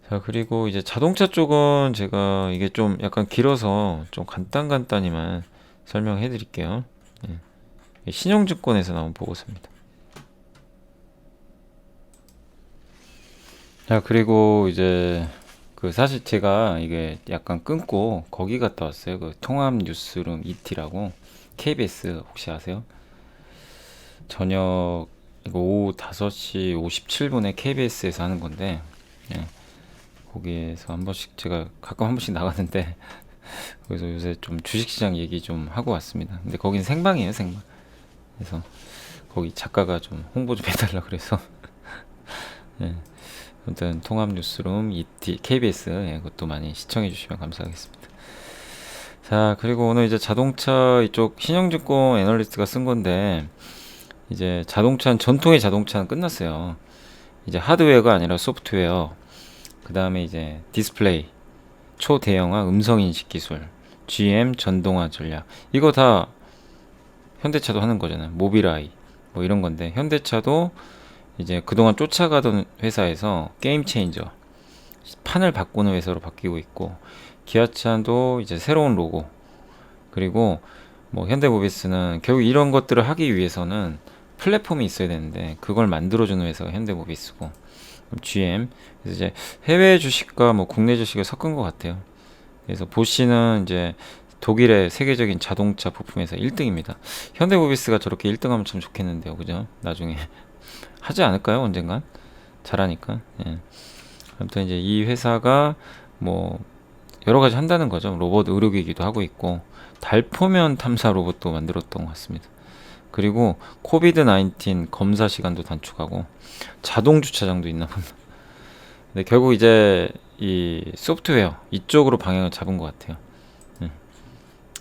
자, 그리고 이제 자동차 쪽은 제가 이게 좀 약간 길어서 좀 간단히만 설명해 드릴게요. 예. 신용증권에서 나온 보고서입니다. 자, 그리고 이제 그 사실 제가 이게 약간 끊고 거기 갔다 왔어요. 그 통합 뉴스룸 ET라고 KBS 혹시 아세요? 저녁 이거 오후 5시 57분에 KBS에서 하는 건데 예, 거기에서 한 번씩 제가 가끔 한 번씩 나가는데 거기서 요새 좀 주식시장 얘기 좀 하고 왔습니다. 근데 거긴 생방이에요, 생방. 그래서 거기 작가가 좀 홍보 좀 해달라 그래서 예, 아무튼 통합 뉴스룸 ET KBS 예, 그것도 많이 시청해 주시면 감사하겠습니다. 자, 그리고 오늘 이제 자동차 이쪽 신영증권 애널리스트가 쓴 건데 이제 자동차는 전통의 자동차는 끝났어요. 이제 하드웨어가 아니라 소프트웨어. 그 다음에 이제 디스플레이, 초대형화 음성 인식 기술, GM 전동화 전략. 이거 다 현대차도 하는 거잖아요. 모빌아이 뭐 이런 건데 현대차도 이제 그동안 쫓아가던 회사에서 게임 체인저 판을 바꾸는 회사로 바뀌고 있고 기아차도 이제 새로운 로고 그리고 뭐 현대모비스는 결국 이런 것들을 하기 위해서는 플랫폼이 있어야 되는데 그걸 만들어주는 회사가 현대모비스고 GM 그래서 이제 해외 주식과 뭐 국내 주식을 섞은 것 같아요. 그래서 보시는 이제 독일의 세계적인 자동차 부품에서 1등입니다. 현대모비스가 저렇게 1등하면 참 좋겠는데요, 그죠? 나중에 하지 않을까요, 언젠간? 잘하니까. 예. 아무튼 이제 이 회사가 뭐 여러 가지 한다는 거죠. 로봇 의료기기도 하고 있고 달포면 탐사 로봇도 만들었던 것 같습니다. 그리고 코비드 19 검사 시간도 단축하고 자동 주차장도 있나 봅니다. 근데 결국 이제 이 소프트웨어 이쪽으로 방향을 잡은 것 같아요.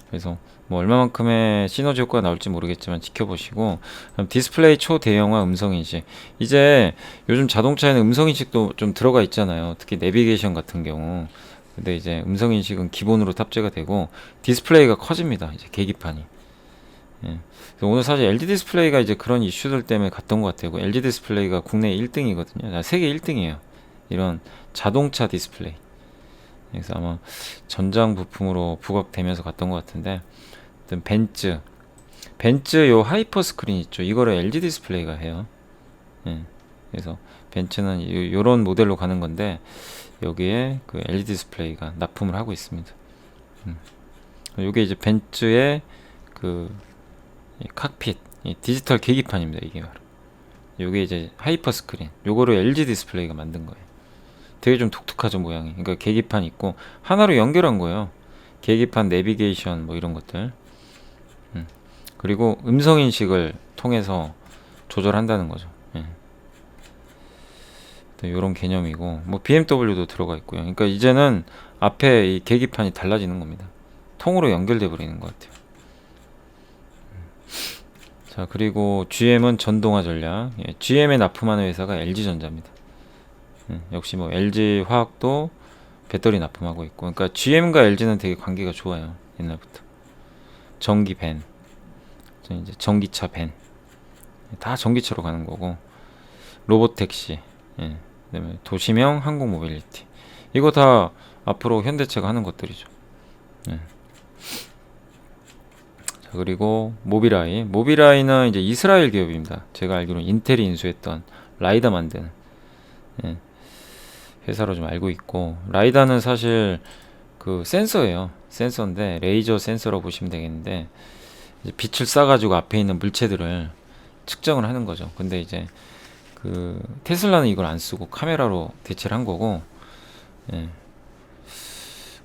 그래서 뭐 얼마만큼의 시너지 효과가 나올지 모르겠지만 지켜보시고. 그럼 디스플레이 초대형화 음성인식. 이제 요즘 자동차에는 음성인식도 좀 들어가 있잖아요. 특히 내비게이션 같은 경우. 근데 이제 음성인식은 기본으로 탑재가 되고 디스플레이가 커집니다. 이제 계기판이. 예. 그래서 오늘 사실 LG 디스플레이가 이제 그런 이슈들 때문에 갔던 것 같아요. LG 디스플레이가 국내 1등이거든요. 세계 1등이에요. 이런 자동차 디스플레이. 그래서 아마 전장 부품으로 부각되면서 갔던 것 같은데, 아무튼 벤츠 요 하이퍼 스크린 있죠. 이거를 LG 디스플레이가 해요. 예. 그래서 벤츠는 요런 모델로 가는 건데 여기에 그 LG 디스플레이가 납품을 하고 있습니다. 요게 이제 벤츠의 그 이 칵핏, 이 디지털 계기판입니다. 이게 바로. 요게 이제 하이퍼 스크린. 요거를 LG 디스플레이가 만든 거예요. 되게 좀 독특하죠, 모양이. 그러니까 계기판 있고 하나로 연결한 거예요. 계기판, 내비게이션 뭐 이런 것들. 그리고 음성 인식을 통해서 조절한다는 거죠. 예. 이런 개념이고, 뭐 BMW도 들어가 있고요. 그러니까 이제는 앞에 이 계기판이 달라지는 겁니다. 통으로 연결돼 버리는 것 같아요. 자, 그리고 GM은 전동화 전략. 예, GM에 납품하는 회사가 LG전자입니다. 역시 뭐 LG화학도 배터리 납품하고 있고, 그러니까 GM과 LG는 되게 관계가 좋아요. 옛날부터. 전기 밴, 이제 전기차 밴, 다 전기차로 가는 거고, 로봇 택시, 예, 그다음에 도시명 항공 모빌리티, 이거 다 앞으로 현대차가 하는 것들이죠. 예. 자, 그리고 모비라이는 이제 이스라엘 기업입니다. 제가 알기로는 인텔이 인수했던 라이다 만드는, 예, 회사로 좀 알고 있고, 라이다는 사실 그 센서예요. 센서인데 레이저 센서라고 보시면 되겠는데, 이제 빛을 쏴가지고 앞에 있는 물체들을 측정을 하는 거죠. 근데 이제 그 테슬라는 이걸 안 쓰고 카메라로 대체를 한 거고, 예,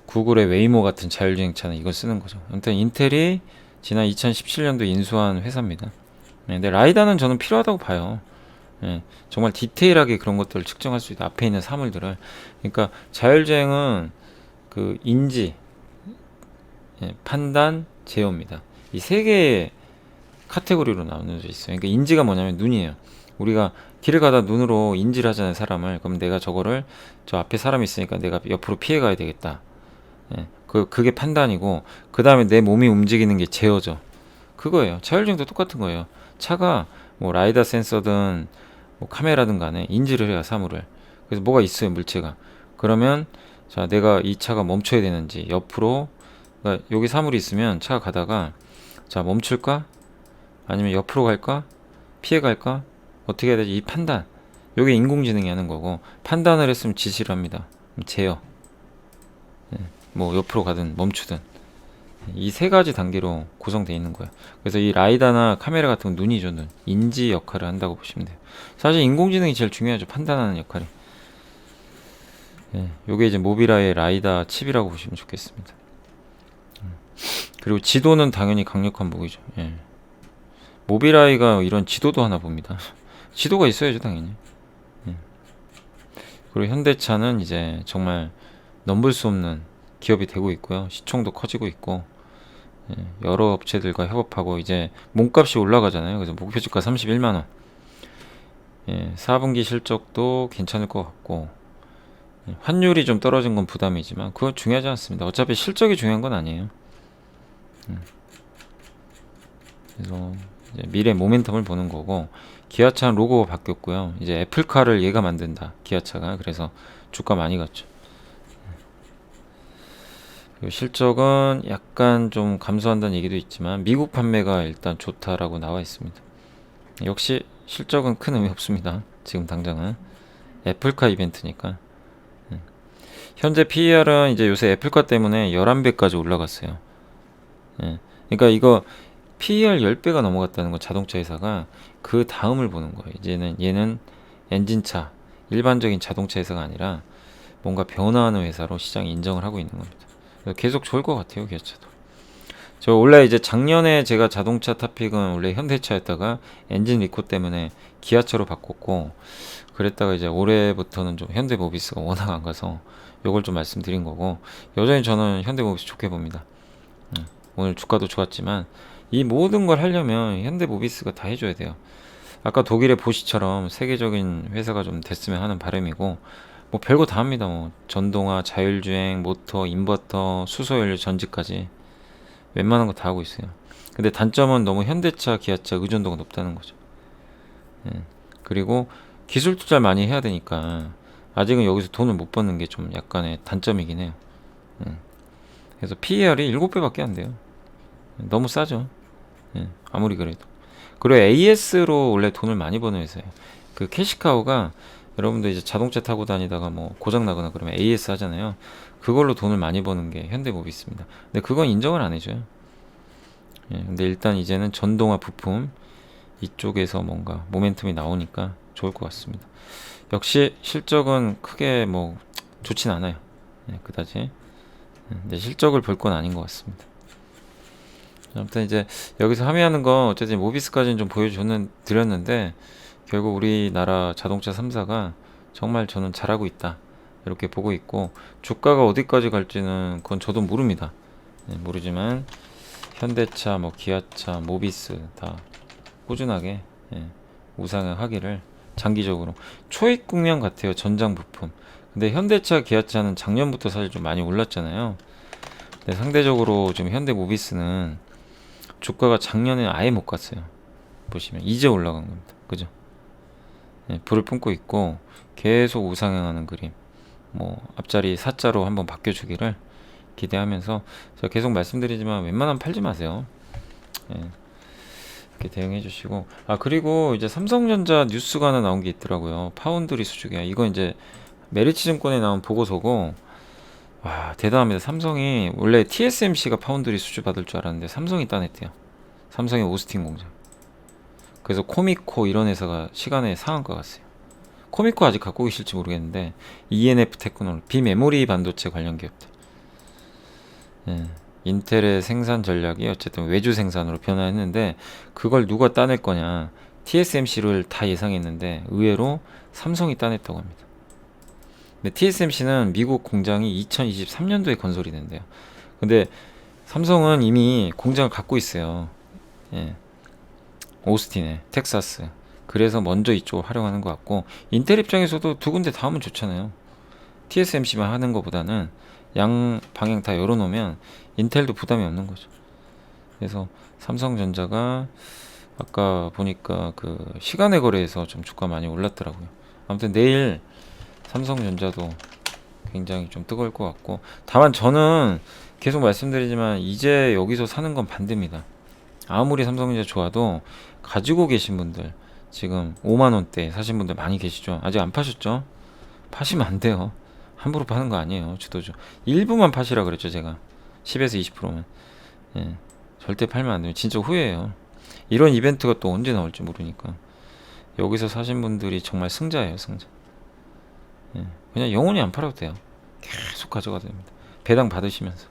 구글의 웨이모 같은 자율주행차는 이걸 쓰는 거죠. 아무튼 인텔이 지난 2017년도 인수한 회사입니다. 예, 근데 라이다는 저는 필요하다고 봐요. 예, 정말 디테일하게 그런 것들을 측정할 수 있다. 앞에 있는 사물들을. 그러니까 자율주행은 그 인지, 예, 판단, 제어입니다. 이 세 개의 카테고리로 나눠져 있어요. 그러니까 인지가 뭐냐면 눈이에요. 우리가 길을 가다 눈으로 인지를 하잖아요, 사람을. 그럼 내가 저거를, 저 앞에 사람이 있으니까 내가 옆으로 피해 가야 되겠다. 예, 그게 판단이고, 그 다음에 내 몸이 움직이는 게 제어죠. 그거예요. 자율주행도 똑같은 거예요. 차가 뭐 라이다 센서든 뭐 카메라든 간에 인지를 해요, 사물을. 그래서 뭐가 있어요, 물체가. 그러면 자, 내가 이 차가 멈춰야 되는지, 옆으로, 그러니까 여기 사물이 있으면 차가 가다가 자, 멈출까? 아니면 옆으로 갈까? 피해 갈까? 어떻게 해야 되지? 이 판단. 요게 인공지능이 하는 거고, 판단을 했으면 지시를 합니다. 제어. 예, 뭐 옆으로 가든 멈추든. 이 세 가지 단계로 구성되어 있는 거예요. 그래서 이 라이다나 카메라 같은 건 눈이죠, 눈. 인지 역할을 한다고 보시면 돼요. 사실 인공지능이 제일 중요하죠. 판단하는 역할이. 예, 요게 이제 모비라의 라이다 칩이라고 보시면 좋겠습니다. 그리고 지도는 당연히 강력한 무기죠. 예. 모비라이가 이런 지도도 하나 봅니다. 지도가 있어야죠, 당연히. 예. 그리고 현대차는 이제 정말 넘볼 수 없는 기업이 되고 있고요. 시총도 커지고 있고, 예, 여러 업체들과 협업하고 이제 몸값이 올라가잖아요. 그래서 목표 주가 31만원. 예, 4분기 실적도 괜찮을 것 같고, 예, 환율이 좀 떨어진 건 부담이지만 그건 중요하지 않습니다. 어차피 실적이 중요한 건 아니에요. 그래서 이제 미래 모멘텀을 보는 거고, 기아차는 로고가 바뀌었고요. 이제 애플카를 얘가 만든다, 기아차가. 그래서 주가 많이 갔죠. 그리고 실적은 약간 좀 감소한다는 얘기도 있지만 미국 판매가 일단 좋다라고 나와 있습니다. 역시 실적은 큰 의미 없습니다. 지금 당장은 애플카 이벤트니까. 현재 PER은 이제 요새 애플카 때문에 11배까지 올라갔어요. 예. 그러니까 이거 PER 10배가 넘어갔다는 건 자동차 회사가 그 다음을 보는 거예요. 이제는 얘는 엔진차, 일반적인 자동차 회사가 아니라 뭔가 변화하는 회사로 시장이 인정을 하고 있는 겁니다. 그래서 계속 좋을 것 같아요, 기아차도. 저 원래 이제 작년에 제가 자동차 탑픽은 원래 현대차였다가 엔진 리코 때문에 기아차로 바꿨고, 그랬다가 이제 올해부터는 좀 현대모비스가 워낙 안 가서 요걸 좀 말씀드린 거고, 여전히 저는 현대모비스 좋게 봅니다. 오늘 주가도 좋았지만 이 모든 걸 하려면 현대모비스가 다 해줘야 돼요. 아까 독일의 보시처럼 세계적인 회사가 좀 됐으면 하는 바람이고, 뭐 별거 다 합니다. 뭐 전동화, 자율주행, 모터, 인버터, 수소연료 전지까지 웬만한 거 다 하고 있어요. 근데 단점은 너무 현대차, 기아차 의존도가 높다는 거죠. 예. 그리고 기술 투자를 많이 해야 되니까 아직은 여기서 돈을 못 버는 게 좀 약간의 단점이긴 해요. 예. 그래서 PER이 7배밖에 안 돼요. 너무 싸죠. 예. 아무리 그래도. 그리고 AS로 원래 돈을 많이 버는 회사예요. 그 캐시카우가, 여러분들 이제 자동차 타고 다니다가 뭐 고장 나거나 그러면 AS 하잖아요. 그걸로 돈을 많이 버는 게 현대모비스입니다. 근데 그건 인정을 안 해줘요. 예, 근데 일단 이제는 전동화 부품 이쪽에서 뭔가 모멘텀이 나오니까 좋을 것 같습니다. 역시 실적은 크게 뭐 좋진 않아요. 예, 그다지. 근데 실적을 볼 건 아닌 것 같습니다. 아무튼 이제 여기서 함의하는 건 어쨌든 모비스까지는 좀 드렸는데, 결국 우리나라 자동차 3사가 정말 저는 잘하고 있다 이렇게 보고 있고, 주가가 어디까지 갈지는 그건 저도 모릅니다. 네, 모르지만 현대차, 뭐 기아차, 모비스 다 꾸준하게 우상향하기를, 장기적으로 초입 국면 같아요. 전장 부품. 근데 현대차, 기아차는 작년부터 사실 좀 많이 올랐잖아요. 근데 상대적으로 지금 현대모비스는 주가가 작년에 아예 못 갔어요. 보시면 이제 올라간 겁니다. 그죠? 불을 뿜고 있고 계속 우상향하는 그림. 뭐 앞자리 4자로 한번 바뀌어주기를 기대하면서, 제가 계속 말씀드리지만 웬만하면 팔지 마세요. 이렇게 대응해 주시고, 그리고 이제 삼성전자 뉴스가 하나 나온 게 있더라고요. 파운드리 수주기야. 이거 이제 메리츠증권에 나온 보고서고, 와 대단합니다. 삼성이 원래 TSMC가 파운드리 수주 받을 줄 알았는데 삼성이 따냈대요. 삼성의 오스틴 공장. 그래서 코미코 이런 회사가 시간에 상한가 갔어요. 코미코 아직 갖고 계실지 모르겠는데, ENF 테크놀 비메모리 반도체 관련 기업들. 인텔의 생산 전략이 어쨌든 외주 생산으로 변화했는데, 그걸 누가 따낼 거냐, TSMC를 다 예상했는데 의외로 삼성이 따냈다고 합니다. 근데 TSMC는 미국 공장이 2023년도에 건설이 된대요. 근데 삼성은 이미 공장을 갖고 있어요. 오스틴에, 텍사스. 그래서 먼저 이쪽을 활용하는 것 같고, 인텔 입장에서도 두 군데 다 하면 좋잖아요. TSMC만 하는 것보다는 양 방향 다 열어놓으면 인텔도 부담이 없는 거죠. 그래서 삼성전자가 아까 보니까 그 시간의 거래에서 좀 주가 많이 올랐더라고요. 아무튼 내일 삼성전자도 굉장히 좀 뜨거울 것 같고, 다만 저는 계속 말씀드리지만 이제 여기서 사는 건 반대입니다. 아무리 삼성전자 좋아도 가지고 계신 분들, 지금 5만원대 사신 분들 많이 계시죠? 아직 안 파셨죠? 파시면 안 돼요. 함부로 파는 거 아니에요. 주도주 일부만 파시라 그랬죠, 제가. 10에서 20%만. 절대 팔면 안 돼요. 진짜 후회해요. 이런 이벤트가 또 언제 나올지 모르니까. 여기서 사신 분들이 정말 승자예요, 승자. 그냥 영원히 안 팔아도 돼요. 계속 가져가도 됩니다. 배당 받으시면서.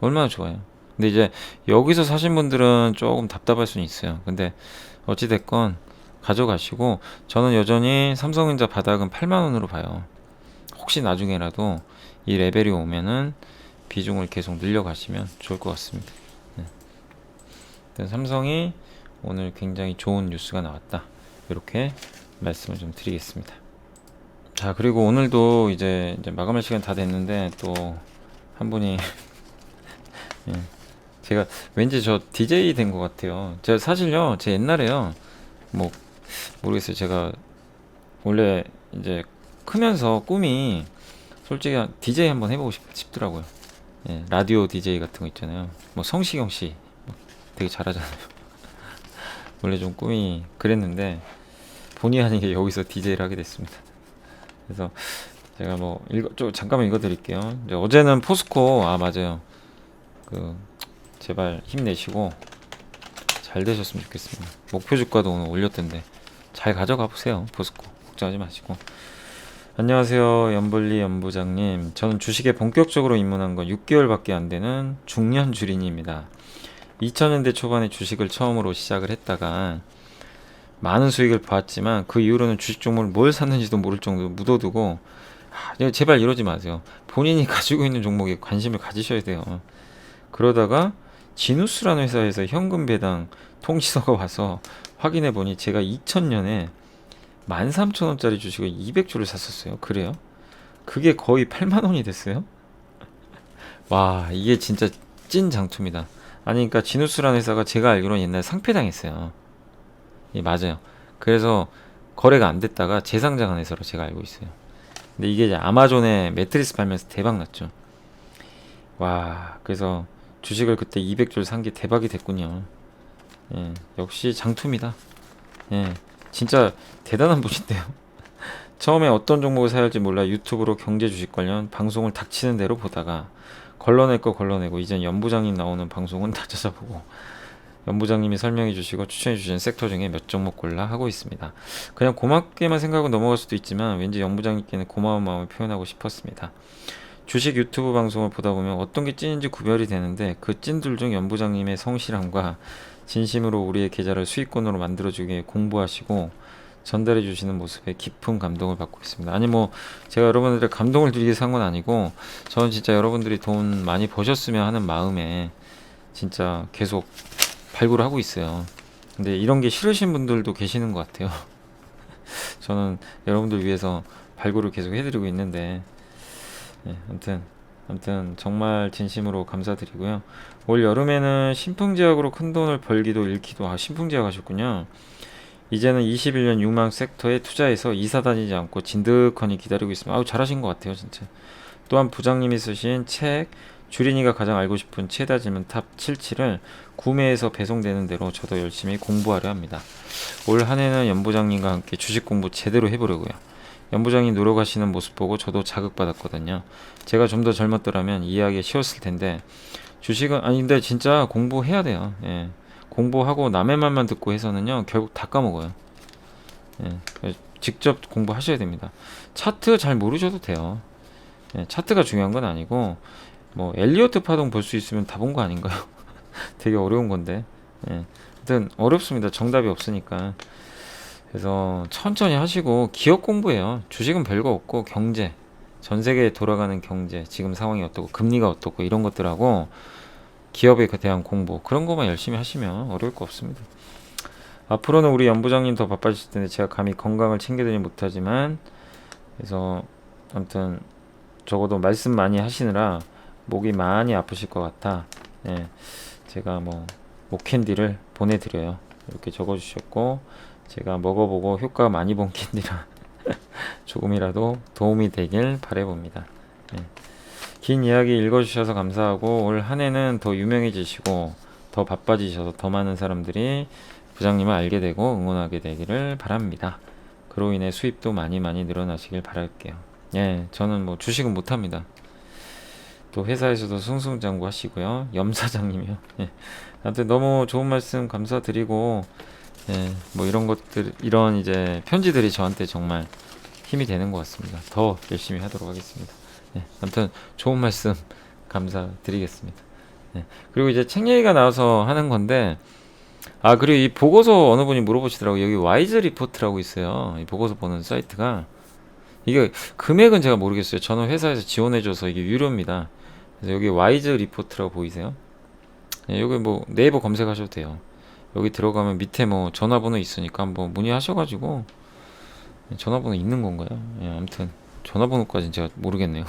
얼마나 좋아요. 근데 이제 여기서 사신 분들은 조금 답답할 수는 있어요. 근데 어찌됐건 가져가시고, 저는 여전히 삼성전자 바닥은 8만원으로 봐요. 혹시 나중에라도 이 레벨이 오면은 비중을 계속 늘려가시면 좋을 것 같습니다. 일단 삼성이 오늘 굉장히 좋은 뉴스가 나왔다, 이렇게 말씀을 좀 드리겠습니다. 자, 그리고 오늘도 이제 마감할 시간 다 됐는데 또 한 분이 제가 왠지 저 DJ 된 것 같아요. 제가 사실요, 제 옛날에요, 뭐 모르겠어요. 제가 원래 이제 크면서 꿈이 솔직히 DJ 한번 해보고 싶더라고요. 라디오 DJ 같은 거 있잖아요. 뭐 성시경 씨 되게 잘하잖아요. 원래 좀 꿈이 그랬는데 본의 아니게 여기서 DJ를 하게 됐습니다. 그래서 제가 뭐 잠깐만 읽어드릴게요. 어제는 포스코, 맞아요. 제발 힘내시고 잘 되셨으면 좋겠습니다. 목표 주가도 오늘 올렸던데 잘 가져가 보세요. 포스코 걱정하지 마시고. 안녕하세요, 연불리 연부장님. 저는 주식에 본격적으로 입문한 건 6개월밖에 안 되는 중년 주린이입니다. 2000년대 초반에 주식을 처음으로 시작을 했다가 많은 수익을 봤지만 그 이후로는 주식 종목을 뭘 샀는지도 모를 정도로 묻어두고, 제발 이러지 마세요. 본인이 가지고 있는 종목에 관심을 가지셔야 돼요. 그러다가 지누스라는 회사에서 현금 배당 통지서가 와서 확인해 보니 제가 2000년에 13,000원짜리 주식을 200주를 샀었어요. 그래요? 그게 거의 8만 원이 됐어요? 와, 이게 진짜 찐 장투입니다. 아니, 그러니까 지누스라는 회사가 제가 알기로는 옛날에 상폐당했어요. 예, 맞아요. 그래서 거래가 안 됐다가 재상장한 회사로 제가 알고 있어요. 근데 이게 이제 아마존에 매트리스 팔면서 대박 났죠. 와, 그래서 주식을 그때 200주를 산 게 대박이 됐군요. 예, 역시 장투입니다. 예, 진짜 대단한 분인데요. 처음에 어떤 종목을 사야 할지 몰라 유튜브로 경제 주식 관련 방송을 닥치는 대로 보다가 걸러낼 거 걸러내고 이젠 연부장님 나오는 방송은 다 찾아보고 연부장님이 설명해 주시고 추천해 주신 섹터 중에 몇 종목 골라 하고 있습니다. 그냥 고맙게만 생각하고 넘어갈 수도 있지만 왠지 연부장님께는 고마운 마음을 표현하고 싶었습니다. 주식 유튜브 방송을 보다 보면 어떤 게 찐인지 구별이 되는데 그 찐들 중 연부장님의 성실함과 진심으로 우리의 계좌를 수익권으로 만들어주기 위해 공부하시고 전달해 주시는 모습에 깊은 감동을 받고 있습니다. 아니 뭐 제가 여러분들의 감동을 드리기 위해서 한 건 아니고 저는 진짜 여러분들이 돈 많이 버셨으면 하는 마음에 진짜 계속 발굴을 하고 있어요. 근데 이런 게 싫으신 분들도 계시는 것 같아요. 저는 여러분들 위해서 발굴을 계속 해드리고 있는데 아무튼 정말 진심으로 감사드리고요. 올 여름에는 신풍제약으로 큰 돈을 벌기도 잃기도 신풍제약 하셨군요. 이제는 21년 유망 섹터에 투자해서 이사 다니지 않고 진득하니 기다리고 있습니다. 아우 잘하신 것 같아요 진짜. 또한 부장님이 쓰신 책 주린이가 가장 알고 싶은 최다 질문 탑 77을 구매해서 배송되는 대로 저도 열심히 공부하려 합니다. 올 한해는 연부장님과 함께 주식 공부 제대로 해보려고요. 연부장님 노력하시는 모습 보고 저도 자극받았거든요. 제가 좀 더 젊었더라면 이해하기 쉬웠을 텐데 주식은 아니 근데 진짜 공부해야 돼요. 예. 공부하고 남의 말만 듣고 해서는요 결국 다 까먹어요. 예. 직접 공부하셔야 됩니다. 차트 잘 모르셔도 돼요. 예. 차트가 중요한 건 아니고 뭐 엘리어트 파동 볼 수 있으면 다 본 거 아닌가요? 되게 어려운 건데. 예. 하여튼 어렵습니다. 정답이 없으니까. 그래서 천천히 하시고 기업 공부해요. 주식은 별거 없고 경제, 전 세계에 돌아가는 경제, 지금 상황이 어떻고 금리가 어떻고 이런 것들하고 기업에 대한 공부 그런 것만 열심히 하시면 어려울 거 없습니다. 앞으로는 우리 연부장님 더 바빠지실 텐데 제가 감히 건강을 챙겨드리지 못하지만 그래서 아무튼 적어도 말씀 많이 하시느라 목이 많이 아프실 것 같아. 예, 제가 뭐 목캔디를 보내드려요. 이렇게 적어주셨고 제가 먹어보고 효과가 많이 본 캔디라 조금이라도 도움이 되길 바라봅니다. 예. 긴 이야기 읽어주셔서 감사하고 올 한해는 더 유명해지시고 더 바빠지셔서 더 많은 사람들이 부장님을 알게 되고 응원하게 되기를 바랍니다. 그로 인해 수입도 많이 늘어나시길 바랄게요. 예, 저는 뭐 주식은 못합니다. 또 회사에서도 승승장구 하시고요. 염사장님이요. 예. 아무튼 너무 좋은 말씀 감사드리고 예, 뭐 이런 것들 이런 이제 편지들이 저한테 정말 힘이 되는 것 같습니다. 더 열심히 하도록 하겠습니다. 예, 아무튼 좋은 말씀 감사드리겠습니다. 예, 그리고 이제 책 얘기가 나와서 하는 건데 그리고 이 보고서 어느 분이 물어보시더라고요. 여기 와이즈 리포트라고 있어요. 이 보고서 보는 사이트가 이게 금액은 제가 모르겠어요. 저는 회사에서 지원해줘서 이게 유료입니다. 그래서 여기 와이즈 리포트라고 보이세요? 예, 여기 뭐 네이버 검색하셔도 돼요. 여기 들어가면 밑에 뭐 전화번호 있으니까 한번 문의하셔가지고 전화번호 있는 건가요? 예, 아무튼 전화번호까지는 제가 모르겠네요.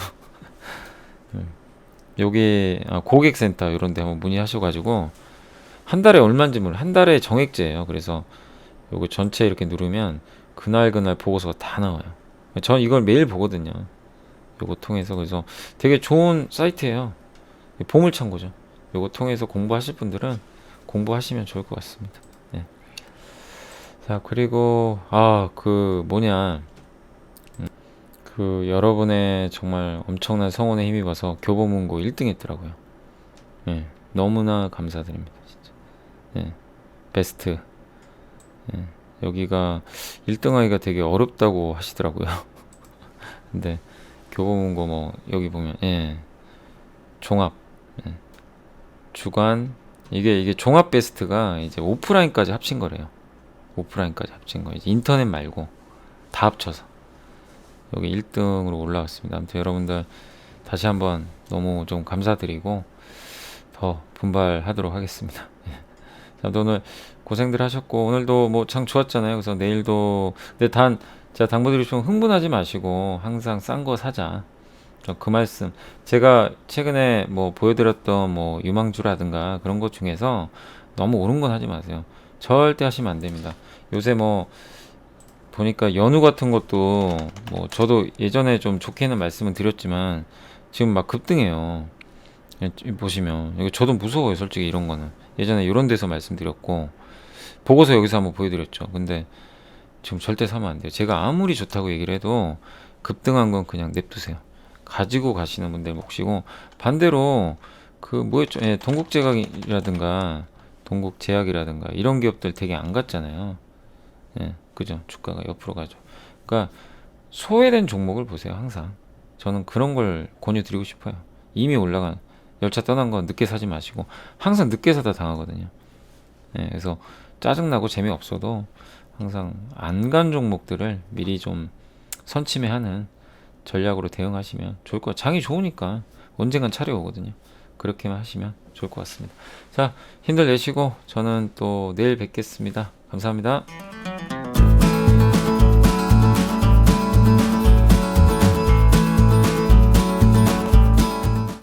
여기 고객센터 이런 데 한번 문의하셔가지고 한 달에 얼마인지 한 달에 정액제예요. 그래서 요거 전체 이렇게 누르면 그날 보고서가 다 나와요. 전 이걸 매일 보거든요. 요거 통해서 그래서 되게 좋은 사이트예요. 보물창고죠. 요거 통해서 공부하실 분들은 공부하시면 좋을 것 같습니다. 네. 자 그리고 그 뭐냐 그 여러분의 정말 엄청난 성원에 힘입어서 교보문고 1등 했더라고요. 네. 너무나 감사드립니다. 진짜. 네. 베스트. 네. 여기가 1등 하기가 되게 어렵다고 하시더라고요. 근데 교보문고 뭐 여기 보면 종합 주간 이게 종합 베스트가 이제 오프라인까지 합친 거래요. 오프라인까지 합친 거 이제 인터넷 말고 다 합쳐서 여기 1등으로 올라왔습니다. 아무튼 여러분들 다시 한번 너무 좀 감사드리고 더 분발하도록 하겠습니다. 예. 자, 오늘 고생들 하셨고 오늘도 뭐 장 좋았잖아요. 그래서 내일도 근데 제가 당부드리고 좀 흥분하지 마시고 항상 싼 거 사자. 그 말씀 제가 최근에 뭐 보여드렸던 뭐 유망주라든가 그런 것 중에서 너무 오른 건 하지 마세요. 절대 하시면 안 됩니다. 요새 뭐 보니까 연우 같은 것도 뭐 저도 예전에 좀 좋게는 말씀을 드렸지만 지금 막 급등해요. 보시면 이거 저도 무서워요, 솔직히 이런 거는. 예전에 이런 데서 말씀드렸고 보고서 여기서 한번 보여드렸죠. 근데 지금 절대 사면 안 돼요. 제가 아무리 좋다고 얘기를 해도 급등한 건 그냥 냅두세요. 가지고 가시는 분들 몫이고 반대로 그 뭐였죠? 예, 동국제약이라든가 동국제약이라든가 이런 기업들 되게 안 갔잖아요. 예, 그죠? 주가가 옆으로 가죠. 그러니까 소외된 종목을 보세요, 항상. 저는 그런 걸 권유드리고 싶어요. 이미 올라간 열차 떠난 건 늦게 사지 마시고 항상 늦게 사다 당하거든요. 예, 그래서 짜증나고 재미없어도 항상 안 간 종목들을 미리 좀 선침해하는 전략으로 대응하시면 좋을 것 같아요. 장이 좋으니까 언젠간 차려오거든요. 그렇게만 하시면 좋을 것 같습니다. 자, 힘들 내시고 저는 또 내일 뵙겠습니다. 감사합니다.